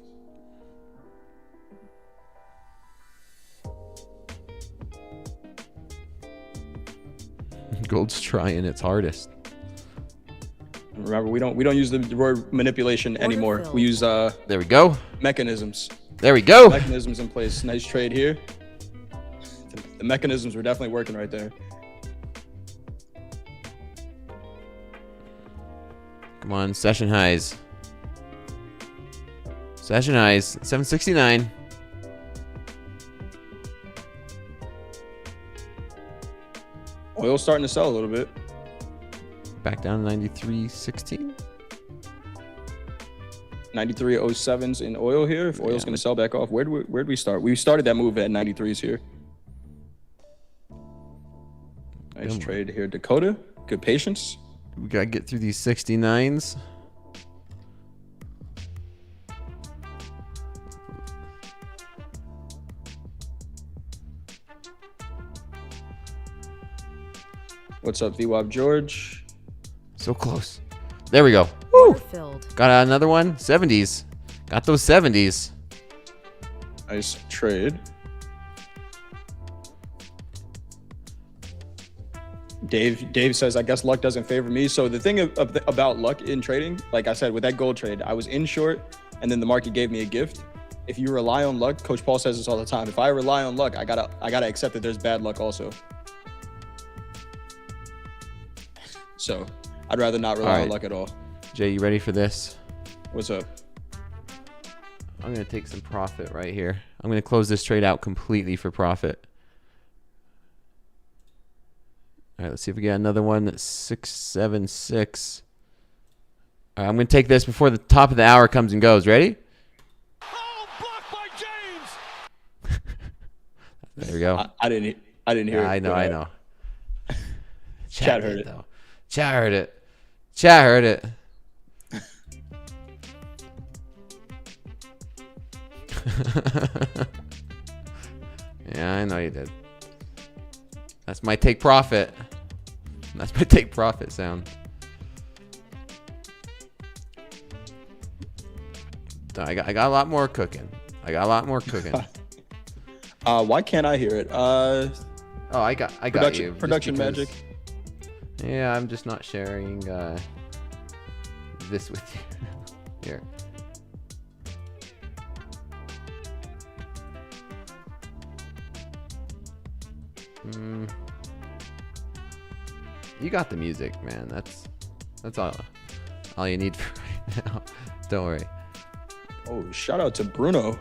Gold's trying its hardest. Remember, we don't use the word manipulation anymore. We use There we go. mechanisms. There we go. Mechanisms in place. Nice trade here. The mechanisms were definitely working right there. Come on, session highs. Session highs, 769. Oil's starting to sell a little bit. Back down to 93.16. 93.07s in oil here. If oil's going to sell back off, where'd we start? We started that move at 93s here. Nice trade here. Dakota, good patience. We got to get through these 69s. What's up, VWAP George? So close. There we go. Order filled. Got another one. 70s. Got those 70s. Nice trade. Dave says, I guess luck doesn't favor me. So the thing about luck in trading, like I said, with that gold trade, I was in short and then the market gave me a gift. If you rely on luck, Coach Paul says this all the time. If I rely on luck, I gotta accept that there's bad luck also. So I'd rather not rely on luck at all. Jay, you ready for this? What's up? I'm going to take some profit right here. I'm going to close this trade out completely for profit. All right, let's see if we get another one. That's 676. All right, I'm going to take this before the top of the hour comes and goes. Ready? Oh, blocked by James. There we go. I didn't hear it. I know. Chat heard it. Though. Chat heard it. Chat heard it. Yeah, I know you did. That's my take profit. That's my take profit sound. I got a lot more cooking. Why can't I hear it? Oh, I got you. Production magic. Yeah, I'm just not sharing this with you. Here. You got the music, man. That's all you need for right now. Don't worry. Oh, shout out to Bruno.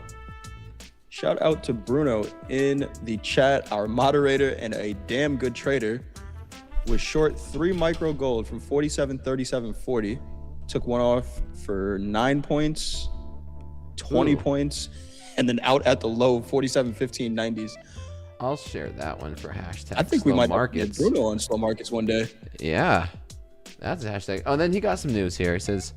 Shout out to Bruno in the chat, our moderator and a damn good trader. Was short 3 micro gold from 47.37.40. Took one off for 9 points, 20 points, and then out at the low 47.15.90s. I'll share that one for hashtag. I think slow we might markets. get Bruno on slow markets one day. Yeah, that's a hashtag. Oh, and then he got some news here. He says,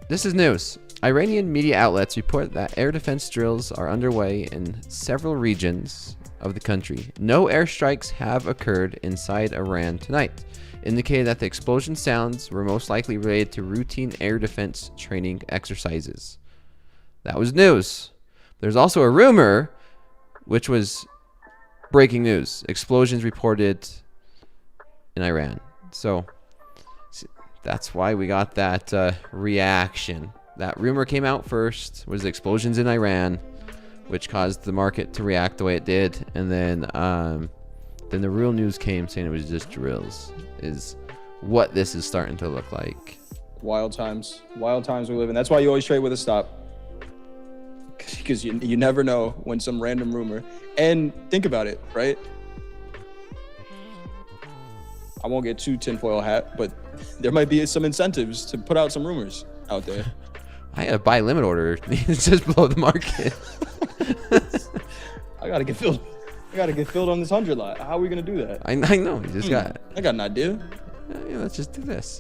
"This is news. Iranian media outlets report that air defense drills are underway in several regions of the country. No airstrikes have occurred inside Iran tonight, indicating that the explosion sounds were most likely related to routine air defense training exercises." That was news. There's also a rumor, which was breaking news. Explosions reported in Iran. So that's why we got that reaction. That rumor came out first, was explosions in Iran, which caused the market to react the way it did. And then the real news came saying it was just drills, is what this is starting to look like. Wild times we live in. That's why you always trade with a stop. Because you never know when some random rumor. And think about it, right? I won't get too tinfoil hat, but there might be some incentives to put out some rumors out there. I had a buy limit order. It's just below the market. I gotta get filled on this 100 lot. How are we gonna do that? I know. You just got. I got an idea. Yeah, let's just do this.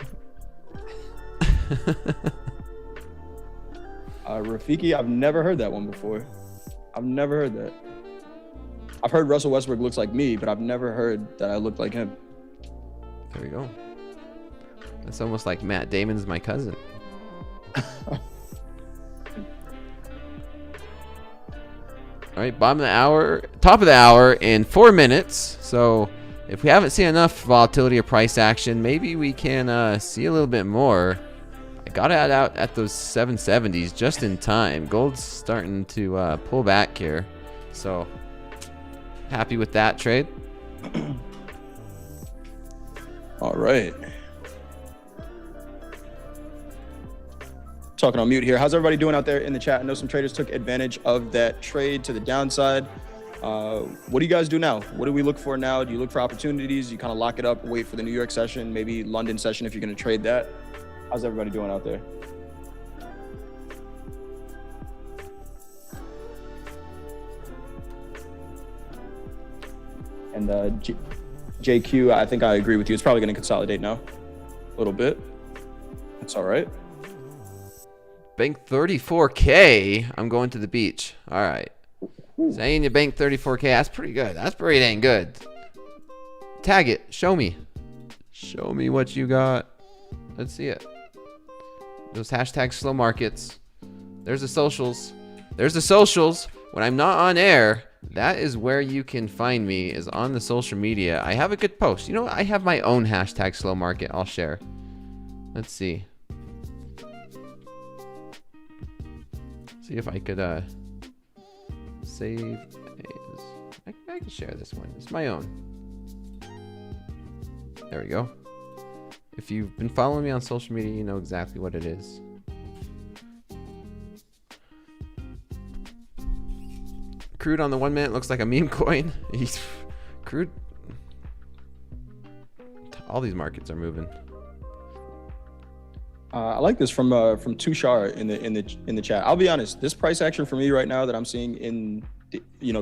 Rafiki, I've never heard that one before. I've never heard that. I've heard Russell Westbrook looks like me, but I've never heard that I look like him. There we go. That's almost like Matt Damon's my cousin. All right, bottom of the hour, top of the hour in 4 minutes. So if we haven't seen enough volatility or price action, maybe we can see a little bit more. I got it out at those 770s just in time. Gold's starting to pull back here. So happy with that trade. All right. Talking on mute here. How's everybody doing out there in the chat? I know some traders took advantage of that trade to the downside. What do you guys do now? What do we look for now? Do you look for opportunities? You kind of lock it up, wait for the New York session, maybe London session if you're going to trade that? How's everybody doing out there? And JQ, I think I agree with you. It's probably going to consolidate now a little bit. That's all right. Bank 34K. I'm going to the beach. All right. Saying you bank 34K. That's pretty good. That's pretty dang good. Tag it. Show me. Show me what you got. Let's see it. Those hashtag slow markets. There's the socials. There's the socials. When I'm not on air, that is where you can find me, is on the social media. I have a good post. You know what? I have my own hashtag slow market I'll share. Let's see. See if I could save. I can share this one. It's my own. There we go. If you've been following me on social media, you know exactly what it is. Crude on the 1 minute looks like a meme coin. Crude. All these markets are moving. I like this from Tushar in the chat. I'll be honest, this price action for me right now that I'm seeing in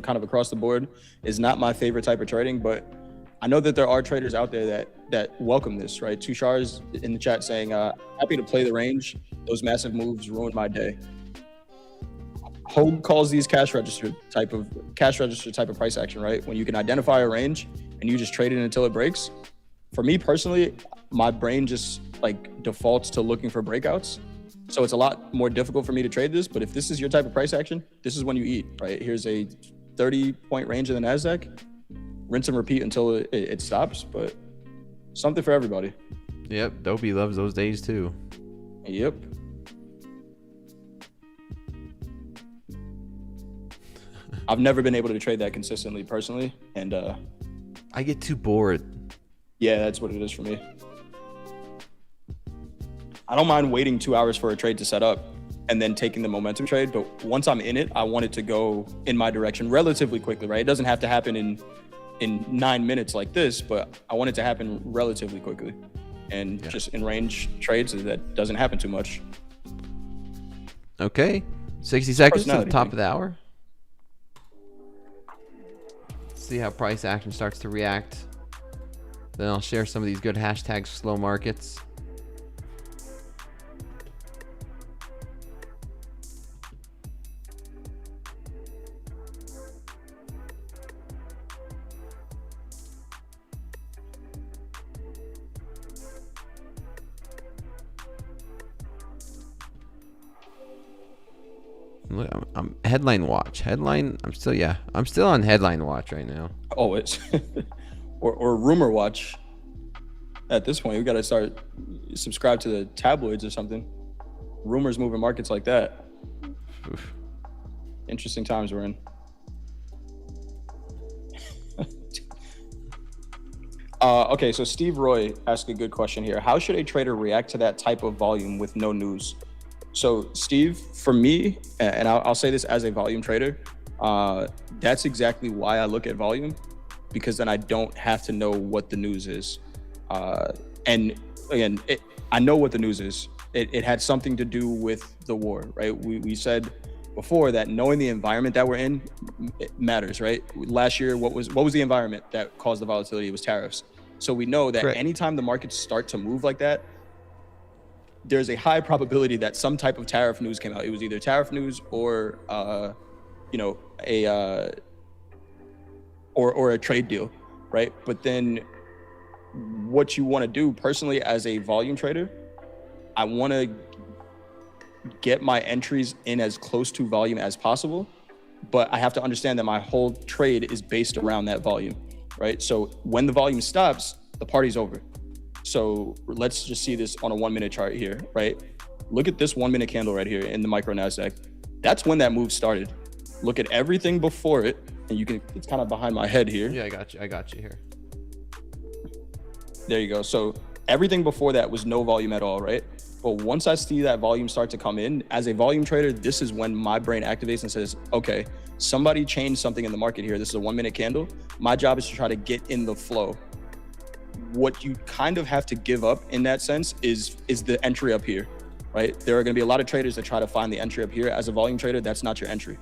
kind of across the board is not my favorite type of trading, but I know that there are traders out there that welcome this, right? Tushar is in the chat saying, happy to play the range. Those massive moves ruined my day. Hogue calls these cash register type of price action, right? When you can identify a range and you just trade it until it breaks. For me personally, my brain just like defaults to looking for breakouts. So it's a lot more difficult for me to trade this, but if this is your type of price action, this is when you eat, right? Here's a 30-point range in the Nasdaq. Rinse and repeat until it stops, but something for everybody. Yep, Dopey loves those days too. Yep. I've never been able to trade that consistently personally, and I get too bored. Yeah, that's what it is for me. I don't mind waiting 2 hours for a trade to set up and then taking the momentum trade, but once I'm in it, I want it to go in my direction relatively quickly, right? It doesn't have to happen in 9 minutes like this, but I want it to happen relatively quickly. And just in range trades, that doesn't happen too much. Okay. 60 seconds to the top of the hour. see how price action starts to react. Then I'll share some of these good hashtags for slow markets. Look, I'm headline watch. I'm still on headline watch right now. Always. or rumor watch. At this point, we got to start subscribe to the tabloids or something. Rumors moving markets like that. Oof. Interesting times we're in. Okay, so Steve Roy asked a good question here. How should a trader react to that type of volume with no news? So Steve, for me, and I'll say this as a volume trader, that's exactly why I look at volume, because then I don't have to know what the news is. And again, I know what the news is. It had something to do with the war, right? We said before that knowing the environment that we're in matters, right? Last year, what was the environment that caused the volatility? It was tariffs. So we know that Correct. anytime the markets start to move like that, there's a high probability that some type of tariff news came out. It was either tariff news or, or a trade deal, right? But then what you want to do personally as a volume trader, I want to get my entries in as close to volume as possible, but I have to understand that my whole trade is based around that volume, right? So when the volume stops, the party's over. So let's just see this on a 1 minute chart here, right? Look at this 1 minute candle right here in the micro Nasdaq. That's when that move started. Look at everything before it, and it's kind of behind my head here. Yeah, I got you here. There you go. So everything before that was no volume at all, right? But once I see that volume start to come in, as a volume trader, this is when my brain activates and says, okay, somebody changed something in the market here. This is a 1 minute candle. My job is to try to get in the flow. What you kind of have to give up in that sense is the entry up here, right? There are going to be a lot of traders that try to find the entry up here. As a volume trader, that's not your entry.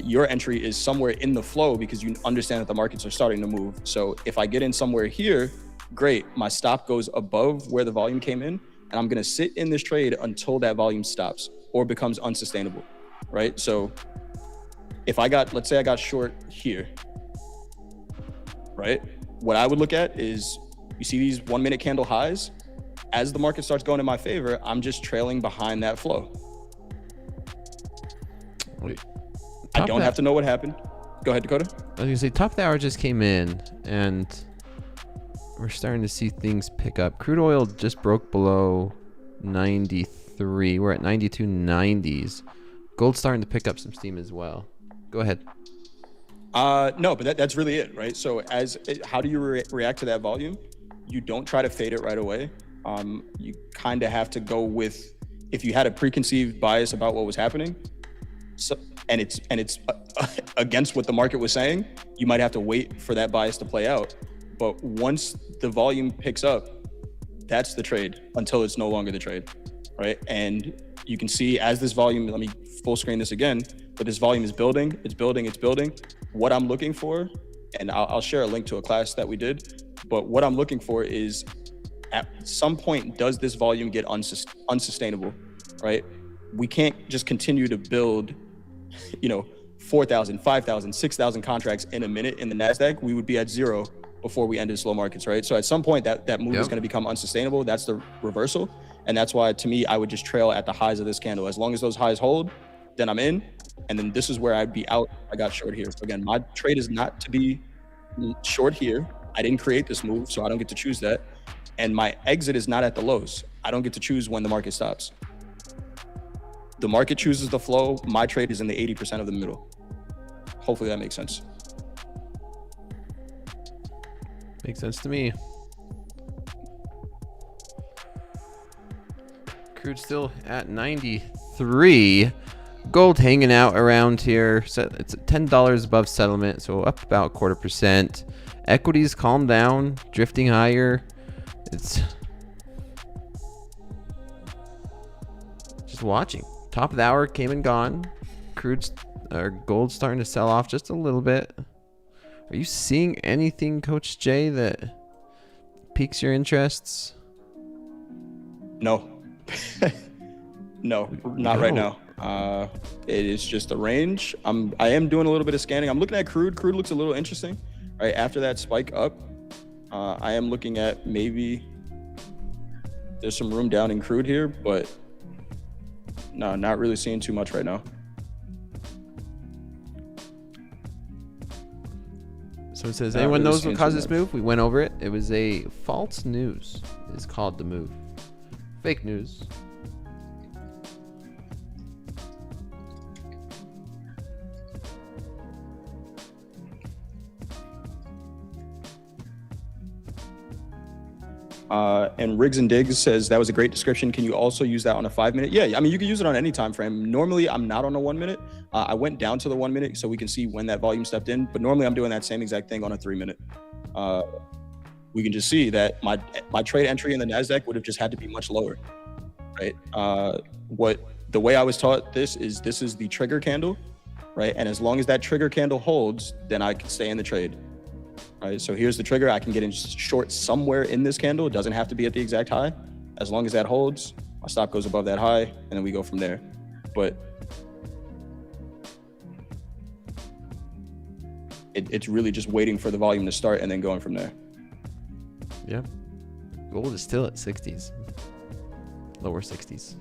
Your entry is somewhere in the flow because you understand that the markets are starting to move. So if I get in somewhere here, great. My stop goes above where the volume came in, and I'm going to sit in this trade until that volume stops or becomes unsustainable, right? So if let's say I got short here, right? What I would look at is, you see these 1 minute candle highs? As the market starts going in my favor, I'm just trailing behind that flow. Wait. I don't have to know what happened. Go ahead, Dakota. I was gonna say top of the hour just came in, and we're starting to see things pick up. Crude oil just broke below 93. We're at 92.90s. Gold's starting to pick up some steam as well. Go ahead. No, but that's really it, right? So how do you react to that volume? You don't try to fade it right away. You kind of have to go with, if you had a preconceived bias about what was happening, and it's against what the market was saying, you might have to wait for that bias to play out. But once the volume picks up, that's the trade until it's no longer the trade, right? And you can see as this volume, let me full screen this again, but this volume is building, it's building. What I'm looking for, and I'll share a link to a class that we did, but what I'm looking for is, at some point, does this volume get unsustainable, right? We can't just continue to build, 4,000, 5,000, 6,000 contracts in a minute in the Nasdaq. We would be at zero before we ended slow markets, right? So at some point that move is going to become unsustainable. That's the reversal. And that's why, to me, I would just trail at the highs of this candle. As long as those highs hold, then I'm in. And then this is where I'd be out. I got short here. So again, my trade is not to be short here. I didn't create this move, so I don't get to choose that. And my exit is not at the lows. I don't get to choose when the market stops. The market chooses the flow. My trade is in the 80% of the middle. Hopefully that makes sense. Makes sense to me. Crude still at 93. Gold hanging out around here. It's at $10 above settlement, so up about 0.25%. Equities calm down, drifting higher. It's just watching. Top of the hour came and gone. Gold's starting to sell off just a little bit. Are you seeing anything, Coach Jay, that piques your interests? No. No, not right now. It is just a range. I am doing a little bit of scanning. I'm looking at crude. Crude looks a little interesting. Right after that spike up, I am looking at maybe there's some room down in crude here, but no, not really seeing too much right now. So it says, Not anyone really knows seeing what caused too this much. move? We went over it. It was a false news. Is called the move. Fake news. And Riggs and Diggs says that was a great description. Can you also use that on a 5 minute? Yeah, I mean, you can use it on any time frame. Normally, I'm not on a 1 minute. I went down to the 1 minute so we can see when that volume stepped in. But normally, I'm doing that same exact thing on a 3 minute. We can just see that my trade entry in the Nasdaq would have just had to be much lower, right? The way I was taught this is the trigger candle, right? And as long as that trigger candle holds, then I can stay in the trade. Right, so here's the trigger. I can get in short somewhere in this candle. It doesn't have to be at the exact high. As long as that holds, my stop goes above that high, and then we go from there. But it's really just waiting for the volume to start and then going from there. Yep. Gold is still at 60s. Lower 60s.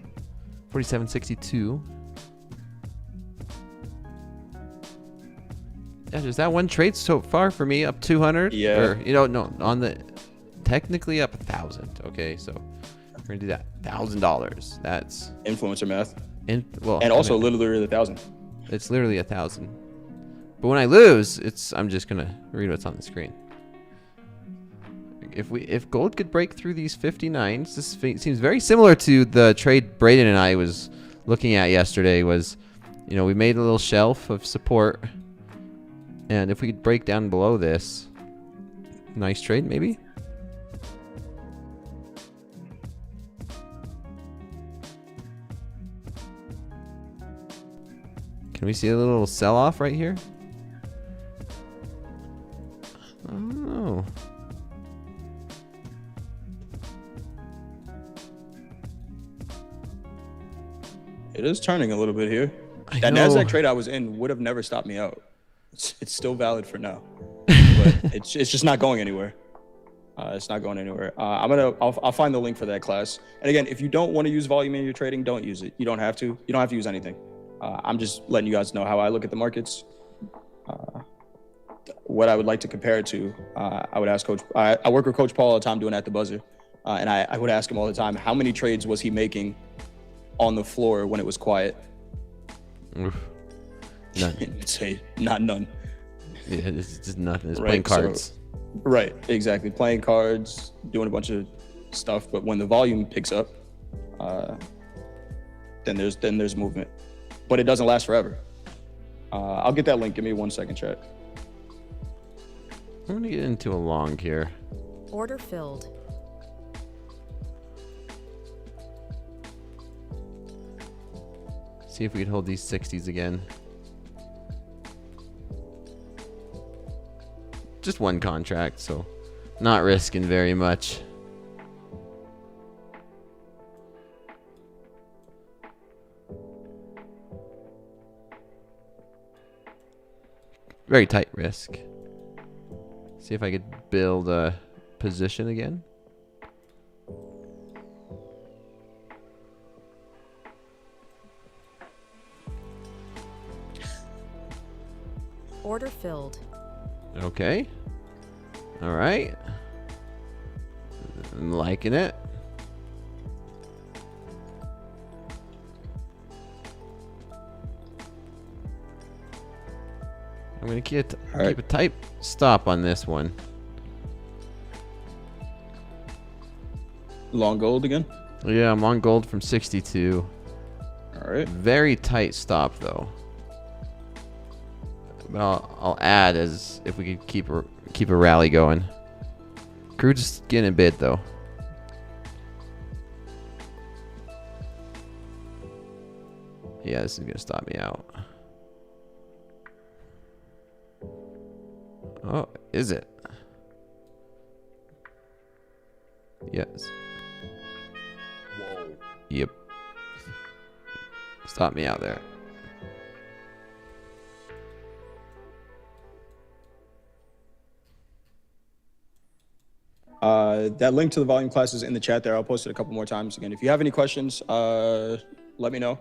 47.62. Yeah, just that one trade so far for me, up 200. Yeah. Or, no, on the technically up 1,000. Okay, so we're gonna do that. $1,000. That's Influencer math. and Also literally 1,000. it's literally 1,000. But when I lose, I'm just gonna read what's on the screen. If gold could break through these 59s, this seems very similar to the trade Braden and I was looking at yesterday. Was, we made a little shelf of support. And if we could break down below this, nice trade maybe. Can we see a little sell-off right here? I don't know. It is turning a little bit here. I That know. Nasdaq trade I was in would have never stopped me out. It's still valid for now, but it's just not going anywhere. It's not going anywhere. I'll find the link for that class. And again, if you don't want to use volume in your trading, don't use it. You don't have to. You don't have to use anything. I'm just letting you guys know how I look at the markets. What I would like to compare it to, I would ask Coach. I work with Coach Paul all the time doing At the Buzzer, and I would ask him all the time, how many trades was he making on the floor when it was quiet? Oof. None. He'd say not none. Yeah, it's just nothing. It's Right, playing cards. Right, exactly. Playing cards, doing a bunch of stuff. But when the volume picks up, then there's movement. But it doesn't last forever. I'll get that link. Give me 1 second, chat. I'm gonna get into a long here. Order filled. See if we can hold these 60s again. Just one contract, so not risking very much. Very tight risk. See if I could build a position again. Order filled. Okay. All right. I'm liking it. I'm gonna keep a tight stop on this one. Long gold again. Yeah, I'm on gold from 62. All right. Very tight stop though. But I'll add as if we could keep a rally going. Crude's just getting a bid though. Yeah, this is gonna stop me out. Oh, is it? Yes. Whoa. Yep. Stop me out there. That link to the volume class is in the chat there. I'll post it a couple more times. Again, if you have any questions, let me know.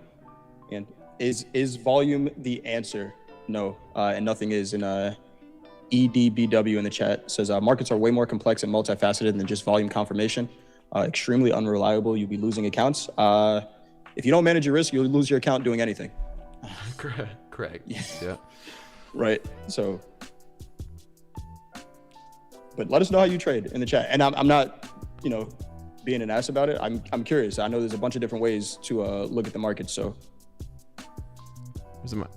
And is volume the answer? No, and nothing is. In EDBW in the chat says markets are way more complex and multifaceted than just volume confirmation. Extremely unreliable. You'll be losing accounts. If you don't manage your risk, you'll lose your account doing anything. Correct. Yeah. Right. So, but let us know how you trade in the chat. And I'm not, being an ass about it. I'm curious. I know there's a bunch of different ways to look at the market. So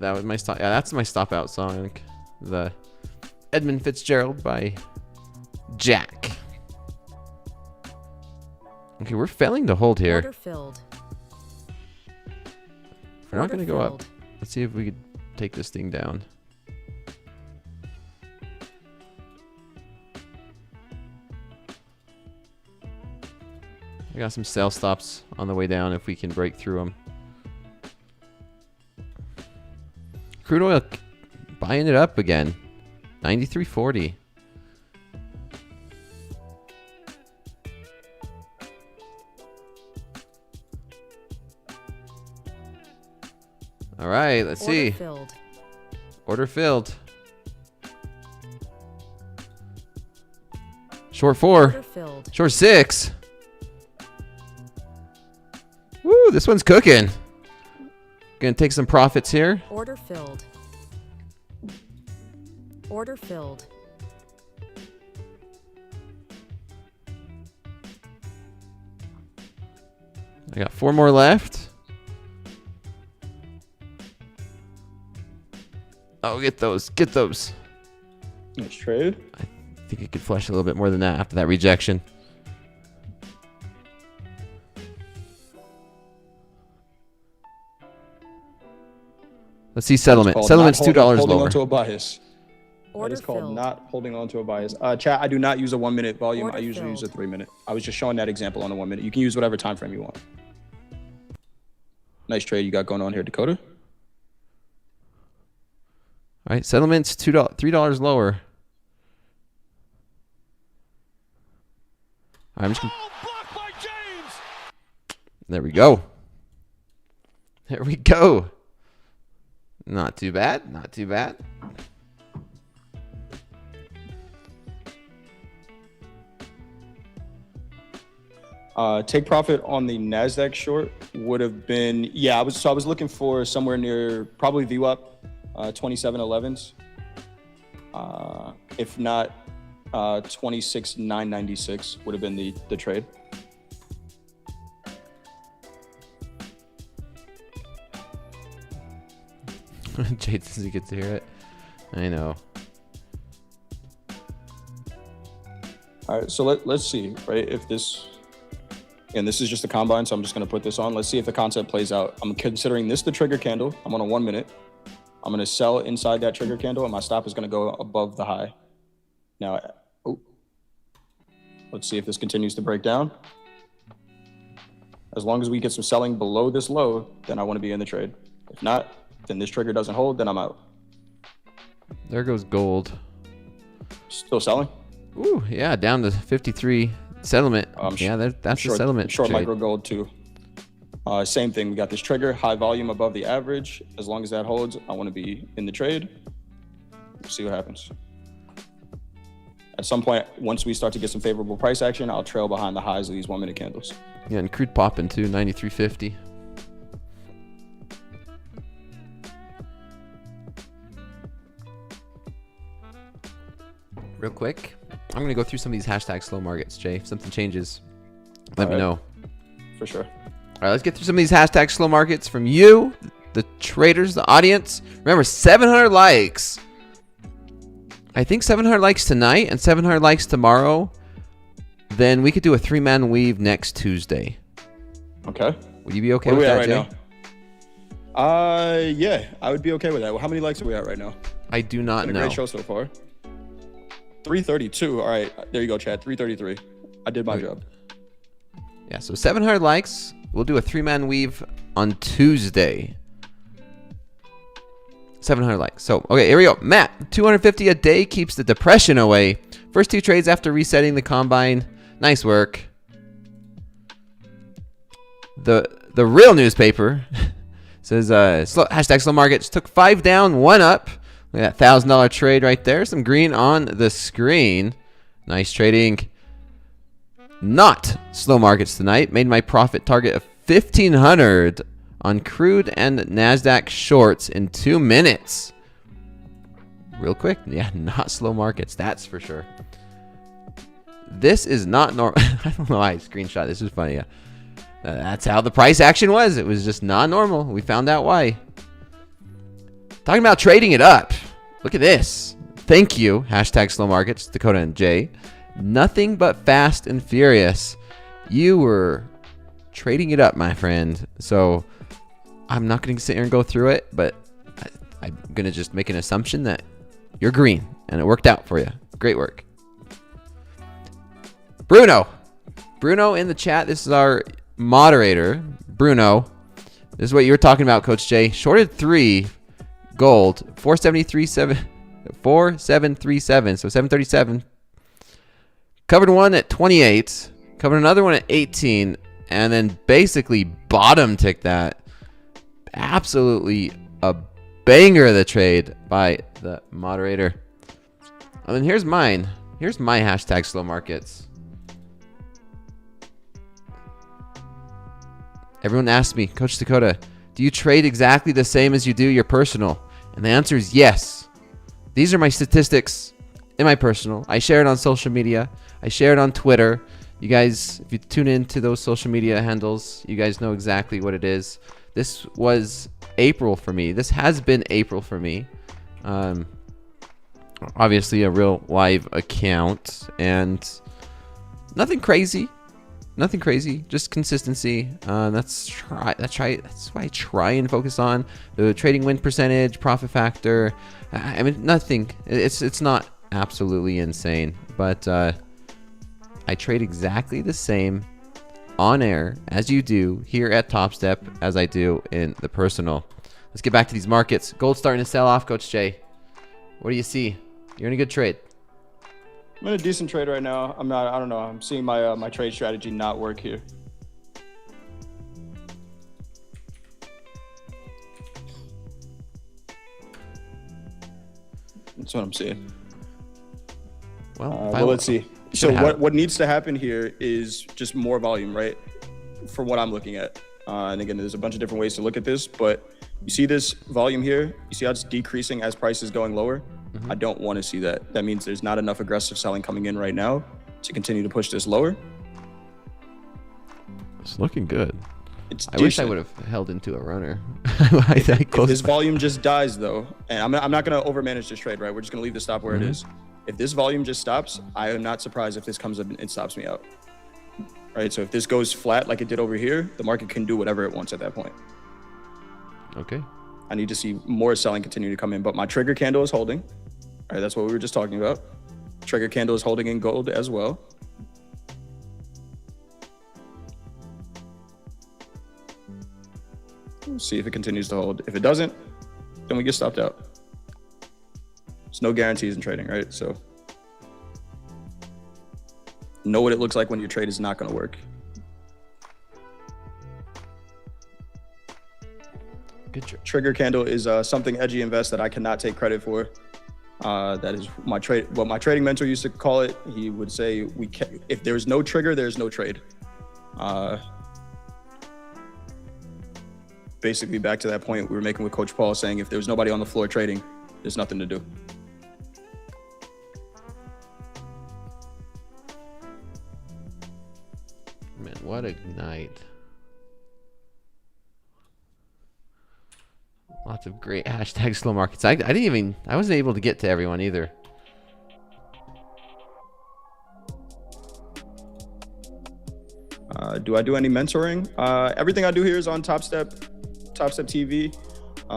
that was my stop. Yeah, that's my stop out song. The Edmund Fitzgerald by Jack. Okay, we're failing to hold here. Order filled. If we're not going to go up, let's see if we could take this thing down. I got some sell stops on the way down if we can break through them. Crude oil buying it up again. 93.40. All right, let's see. Filled. Order filled. Short 4. Order filled. Short 6. Woo, this one's cooking. Gonna take some profits here. Order filled. Order filled. I got 4 more left. Oh, get those. Get those. nice trade. I think it could flush a little bit more than that after that rejection. Let's see settlement. Settlement's $2 holding lower. onto a bias. Order That is called filled. not holding on to a bias. Chat, I do not use a 1 minute volume. Order I usually use a filled. 3 minute. I was just showing that example on a 1 minute. You can use whatever time frame you want. Nice trade you got going on here, Dakota. All right, settlement's $3 lower. All right, I'm just gonna... Oh, blocked by James. There we go. There we go. Not too bad. Not too bad. Take profit on the Nasdaq short would have been, I was looking for somewhere near probably VWAP 27.11s. If not 26.996 would have been the trade. Jade doesn't get to hear it. I know. All right, so let's see, right? If this, and this is just a combine, so I'm just going to put this on. Let's see if the concept plays out. I'm considering this the trigger candle. I'm on a 1 minute. I'm going to sell inside that trigger candle, and my stop is going to go above the high. Now, let's see if this continues to break down. As long as we get some selling below this low, then I want to be in the trade. If not, then this trigger doesn't hold, then I'm out. There goes gold. Still selling? Ooh, yeah, down to 53 settlement. Yeah, that's the settlement. Short trade. micro gold too. Same thing. We got this trigger, high volume above the average. As long as that holds, I want to be in the trade. See what happens. At some point, once we start to get some favorable price action, I'll trail behind the highs of these 1 minute candles. Yeah, and crude popping too, 93.50. Real quick, I'm going to go through some of these hashtag slow markets, Jay. If something changes, let me know. For sure. All right, let's get through some of these hashtag slow markets from you, the traders, the audience. Remember, 700 likes. I think 700 likes tonight and 700 likes tomorrow. Then we could do a 3-man weave next Tuesday. Okay. Would you be okay Where with are that, we Jay? at right now? Yeah, I would be okay with that. Well, how many likes are we at right now? I do not Been a know. great show so far. 332. All right, there you go, chat. 333. I did my job. Yeah, so 700 likes. We'll do a 3-man weave on Tuesday. 700 likes. So, okay, here we go. Matt, 250 a day keeps the depression away. First 2 trades after resetting the combine. Nice work. The real newspaper says hashtag slow markets took 5 down, 1 up. Look at that $1,000 trade right there. Some green on the screen. Nice trading. Not slow markets tonight. Made my profit target of 1,500 on crude and Nasdaq shorts in 2 minutes. Real quick. Yeah, not slow markets. That's for sure. This is not normal. I don't know why I screenshot. This is funny. Yeah. That's how the price action was. It was just not normal. We found out why. Talking about trading it up. Look at this. Thank you. Hashtag slow markets. Dakota and Jay. Nothing but fast and furious. You were trading it up, my friend. So I'm not going to sit here and go through it, but I'm going to just make an assumption that you're green and it worked out for you. Great work. Bruno in the chat. This is our moderator. Bruno, this is what you were talking about, Coach Jay. Shorted 3 gold, 4737, so 737. Covered one at 28, covered another one at 18, and then basically bottom ticked that. Absolutely a banger of the trade by the moderator. And then here's mine. Here's my hashtag slow markets. Everyone asks me, Coach Dakota, do you trade exactly the same as you do your personal? And the answer is yes. These are my statistics in my personal. I share it on social media. I share it on Twitter. You guys, if you tune into those social media handles, you guys know exactly what it is. This was April for me. This has been April for me. Obviously a real live account and nothing crazy. Nothing crazy, just consistency. That's why I try and focus on the trading win percentage, profit factor. I mean, nothing. It's not absolutely insane, but I trade exactly the same on air as you do here at Topstep as I do in the personal. Let's get back to these markets. Gold starting to sell off, Coach Jay. What do you see? You're in a good trade. I'm in a decent trade right now. I don't know. I'm seeing my my trade strategy not work here. That's what I'm seeing. Well, let's see. So what needs to happen here is just more volume, right? For what I'm looking at. And again, there's a bunch of different ways to look at this, but you see this volume here? You see how it's decreasing as price is going lower? Mm-hmm. I don't want to see that. That means there's not enough aggressive selling coming in right now to continue to push this lower. It's looking good. I wish I would have held into a runner. If this volume just dies, though, and I'm not going to overmanage this trade, right? We're just going to leave the stop where it is. If this volume just stops, I am not surprised if this comes up and it stops me out. Right? So if this goes flat like it did over here, the market can do whatever it wants at that point. Okay. I need to see more selling continue to come in, but my trigger candle is holding. All right, that's what we were just talking about. Trigger candle is holding in gold as well. We'll see if it continues to hold. If it doesn't, then we get stopped out. There's no guarantees in trading, right? So know what it looks like when your trade is not going to work. Good trigger candle is something Edgy Invest that I cannot take credit for. That is my trade. What my trading mentor used to call it. He would say, if there's no trigger, there's no trade. Basically, back to that point we were making with Coach Paul, saying if there's nobody on the floor trading, there's nothing to do. Man, what a night. Lots of great hashtag slow markets. I wasn't able to get to everyone either. Do I do any mentoring? Everything I do here is on TopstepTV.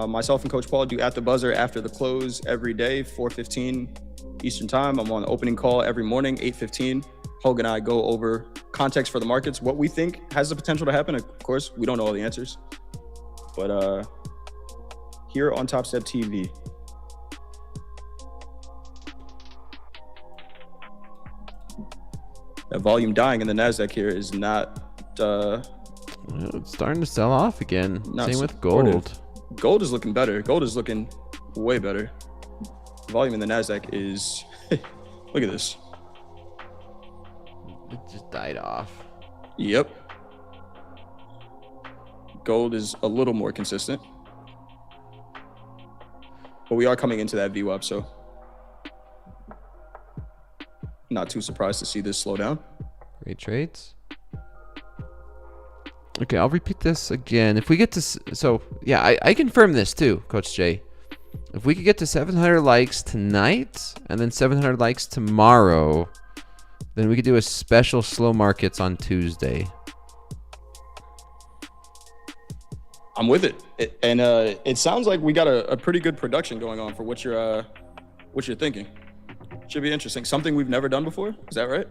Myself and Coach Paul do At the Buzzer after the close every day, 4:15 Eastern time. I'm on the opening call every morning, 8:15. Hogue and I go over context for the markets, what we think has the potential to happen. Of course, we don't know all the answers. But here on Topstep TV, that volume dying in the Nasdaq here is not It's starting to sell off again. Same with supportive. gold. Gold is looking better. Gold is looking way better. Volume in the Nasdaq is look at this. It just died off. Yep. Gold is a little more consistent. But we are coming into that VWAP, so not too surprised to see this slow down. Great trades. Okay, I'll repeat this again. If we get to... So, yeah, I confirm this too, Coach Jay. If we could get to 700 likes tonight and then 700 likes tomorrow, then we could do a special slow markets on Tuesday. I'm with it. It sounds like we got a pretty good production going on for what you're thinking. Should be interesting. Something we've never done before. Is that right?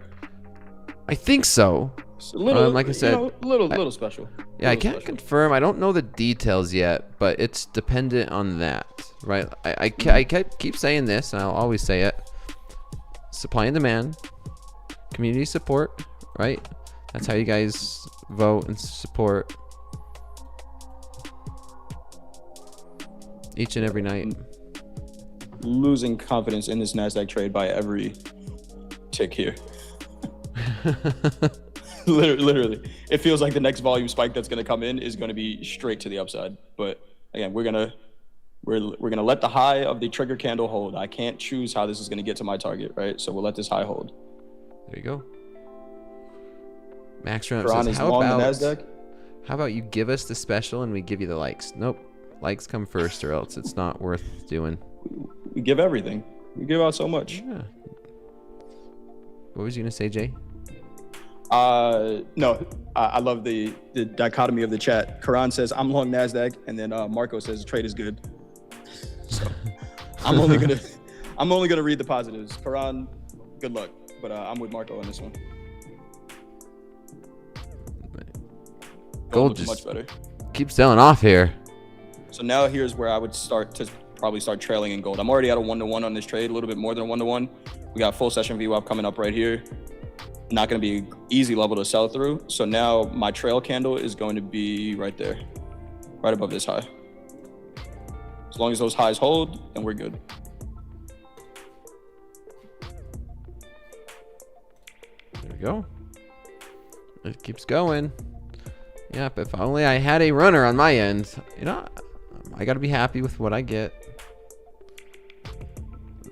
I think so. It's a little, like I said, little special. Yeah, I can't confirm. I don't know the details yet, but it's dependent on that, right? I keep saying this, and I'll always say it. Supply and demand, community support, right? That's how you guys vote and support each and every night. Losing confidence in this Nasdaq trade by every tick here. Literally, it feels like the next volume spike that's going to come in is going to be straight to the upside. But again, we're gonna let the high of the trigger candle hold. I can't choose how this is going to get to my target, right? So we'll let this high hold. There you go. Max Run says, how about you give us the special and we give you the likes? Nope, likes come first, or else it's not worth doing. We give everything. We give out so much. Yeah. What was you gonna say, Jay? No, I love the dichotomy of the chat. Karan says I'm long Nasdaq, and then Marco says trade is good. So I'm only gonna read the positives. Karan, good luck, but I'm with Marco on this one. Gold looks just much better. keeps selling off here. So now here's where I would probably start trailing in gold. I'm already at a 1-to-1 on this trade, a little bit more than a 1-to-1. We got full session VWAP coming up right here. Not going to be an easy level to sell through. So now my trail candle is going to be right there, right above this high. As long as those highs hold, then we're good. There we go. It keeps going. Yep, if only I had a runner on my end. You know, I got to be happy with what I get.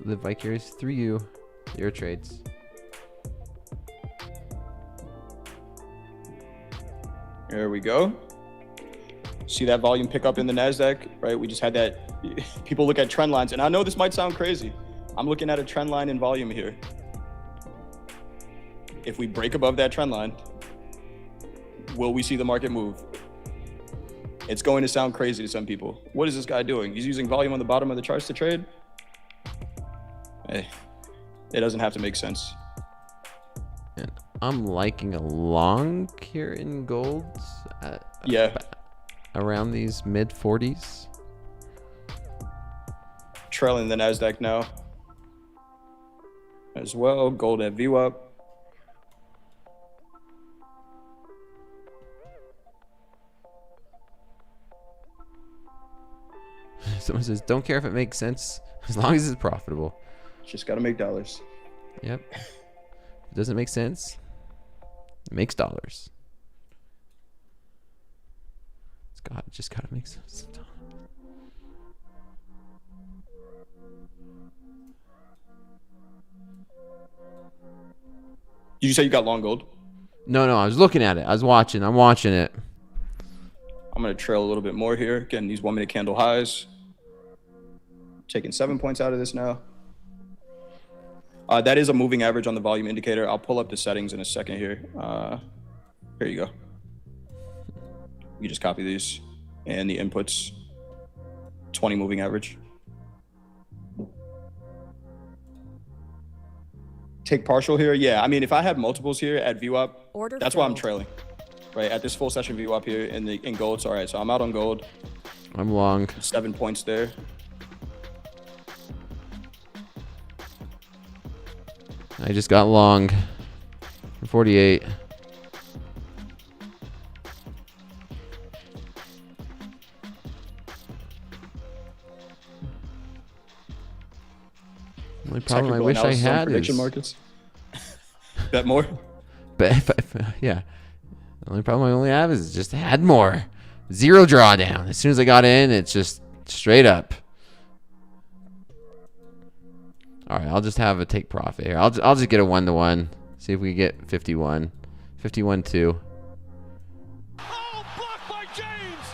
Live vicarious through you, your trades. There we go. See that volume pick up in the Nasdaq, right? We just had that. People look at trend lines, and I know this might sound crazy. I'm looking at a trend line in volume here. If we break above that trend line, will we see the market move? It's going to sound crazy to some people. What is this guy doing? He's using volume on the bottom of the charts to trade? Hey, it doesn't have to make sense. And I'm liking a long here in golds. Yeah. Around these mid 40s. Trailing the Nasdaq now as well. Gold at VWAP. Someone says, don't care if it makes sense as long as it's profitable. Just got to make dollars. Yep. If it doesn't make sense, it makes dollars. Just gotta make sense. Did you say you got long gold? No, I was looking at it. I'm watching it. I'm going to trail a little bit more here. Again, these 1-minute candle highs. Taking 7 points out of this now. That is a moving average on the volume indicator. I'll pull up the settings in a second here. Here you go. You just copy these and the inputs. 20 moving average. Take partial here. Yeah, I mean, if I had multiples here at VWAP, Order that's why I'm filled. trailing. Right at this full session VWAP here in gold. So all right, so I'm out on gold. I'm long. 7 points there. I just got long for 48. The only problem I Technical wish I analysis on had prediction is markets. Bet more. But yeah, the only problem I only have is just had more. Zero drawdown. As soon as I got in, it's just straight up. All right, I'll just have a take profit here. I'll just get a 1-to-1. See if we get 51. 51-2. Oh, blocked by James.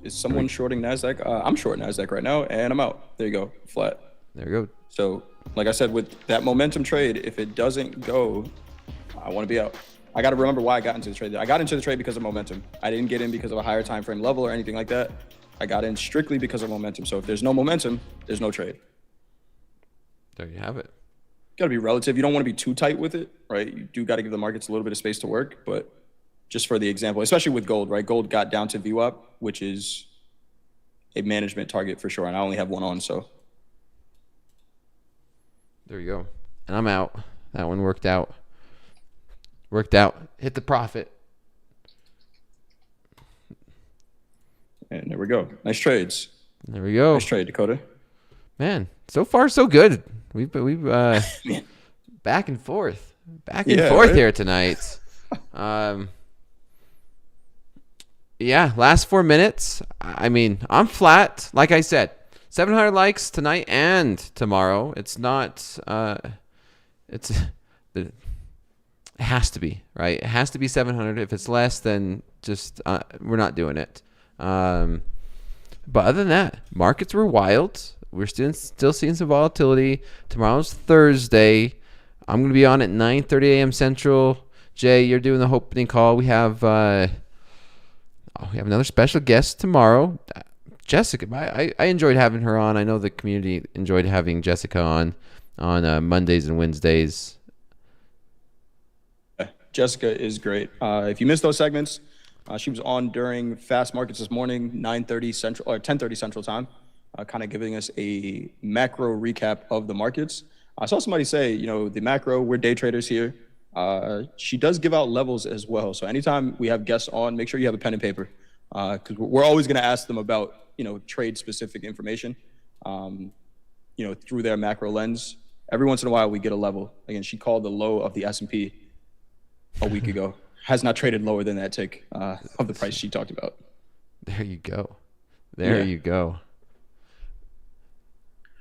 Is someone shorting Nasdaq? I'm short Nasdaq right now, and I'm out. There you go, flat. There we go. So, like I said, with that momentum trade, if it doesn't go, I want to be out. I got to remember why I got into the trade. I got into the trade because of momentum. I didn't get in because of a higher time frame level or anything like that. I got in strictly because of momentum. So if there's no momentum, there's no trade. There you have it. Got to be relative. You don't want to be too tight with it, right? You do got to give the markets a little bit of space to work. But just for the example, especially with gold, right? Gold got down to VWAP, which is a management target for sure. And I only have one on, so. There you go. And I'm out. That one worked out. Worked out. Hit the profit. And there we go. Nice trades. There we go. Nice trade, Dakota. Man, so far so good. We've Man. back and forth Yeah, forth right? here tonight. Yeah, last 4 minutes. I mean, I'm flat. Like I said, 700 likes tonight and tomorrow. It's not. It has to be, right? It has to be 700. If it's less, then just we're not doing it. But other than that, markets were wild. We're still seeing some volatility. Tomorrow's Thursday. I'm going to be on at 9:30 a.m. Central. Jay, you're doing the opening call. We have another special guest tomorrow. Jessica, I enjoyed having her on. I know the community enjoyed having Jessica on Mondays and Wednesdays. Jessica is great. If you missed those segments, she was on during fast markets this morning, 9:30 Central or 10:30 Central time, kind of giving us a macro recap of the markets. I saw somebody say, the macro, we're day traders here. She does give out levels as well. So anytime we have guests on, make sure you have a pen and paper, because we're always going to ask them about, trade specific information, through their macro lens. Every once in a while we get a level. Again, she called the low of the S&P a week ago. Has not traded lower than that tick of the price she talked about. There you go. There Yeah. you go.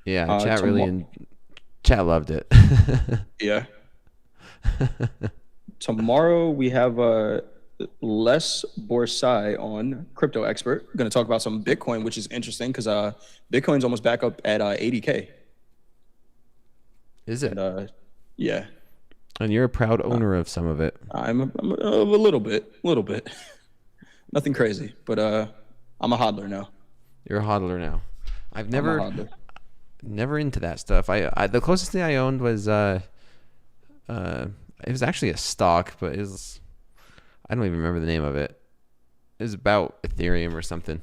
Yeah, chat loved it. Yeah. Tomorrow we have Les Borsai on, crypto expert. We're going to talk about some Bitcoin, which is interesting because Bitcoin's almost back up at 80K. Is it? And, yeah. And you're a proud owner of some of it. I'm a little bit. Nothing crazy, but I'm a hodler now. You're a hodler now. I've I'm a never hodler. into that stuff. I the closest thing I owned was it was actually a stock, but I don't even remember the name of it. It was about Ethereum or something.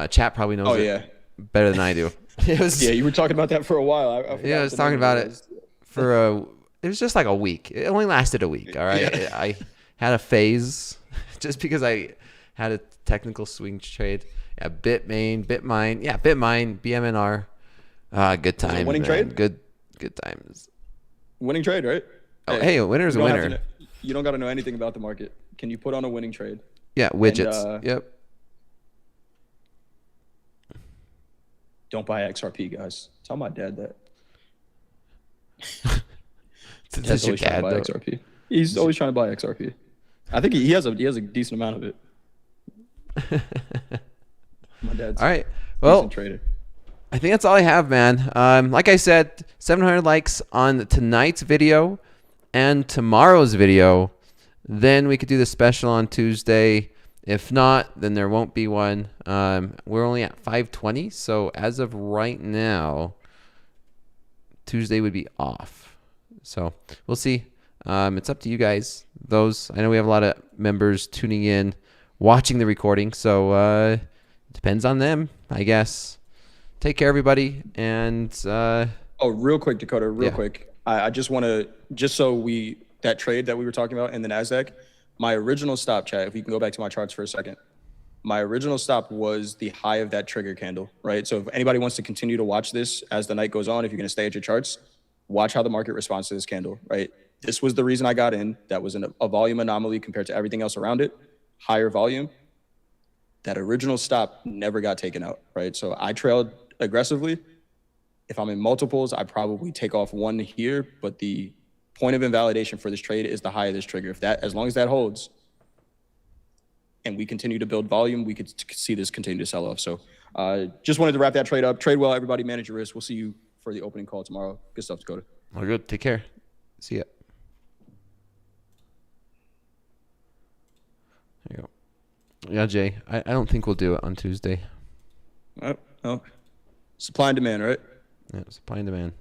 Chat probably knows it better than I do. It was Yeah, you were talking about that for a while. I forgot I was the talking name about of it for it was just like a week. It only lasted a week. All right, Yeah. I had a phase just because I had a technical swing trade. Yeah, Bitmine, BMNR. Good times, winning man. trade? Good times. Winning trade, right? Oh, hey, a winner's a you don't have winner. you don't got to know anything about the market. Can you put on a winning trade? Yeah, widgets. Yep. Don't buy XRP, guys. Tell my dad that. This Dad's is your always trying dad, to buy though. XRP. He's always trying to buy XRP. I think he has a decent amount of it. My dad's All right. a Well, decent trader. I think that's all I have, man. Like I said, 700 likes on tonight's video and tomorrow's video. Then we could do the special on Tuesday. If not, then there won't be one. We're only at 520, so as of right now, Tuesday would be off. So we'll see. It's up to you guys. I know we have a lot of members tuning in, watching the recording. So it depends on them, I guess. Take care, everybody. And Oh, real quick, Dakota, real Yeah. quick. I just want to, that trade that we were talking about in the Nasdaq, my original stop, chat, if we can go back to my charts for a second. My original stop was the high of that trigger candle, right? So if anybody wants to continue to watch this as the night goes on, if you're going to stay at your charts, watch how the market responds to this candle, right? This was the reason I got in. That was a volume anomaly compared to everything else around it. Higher volume. That original stop never got taken out, right? So I trailed aggressively. If I'm in multiples, I probably take off one here, but the point of invalidation for this trade is the high of this trigger. As long as that holds, and we continue to build volume, we could see this continue to sell off. So just wanted to wrap that trade up. Trade well, everybody. Manage your risk. We'll see you for the opening call tomorrow. Good stuff, Dakota. all good. Take care. See ya. There you go. Yeah, Jay. I don't think we'll do it on Tuesday. Oh, supply and demand, right? Yeah, supply and demand.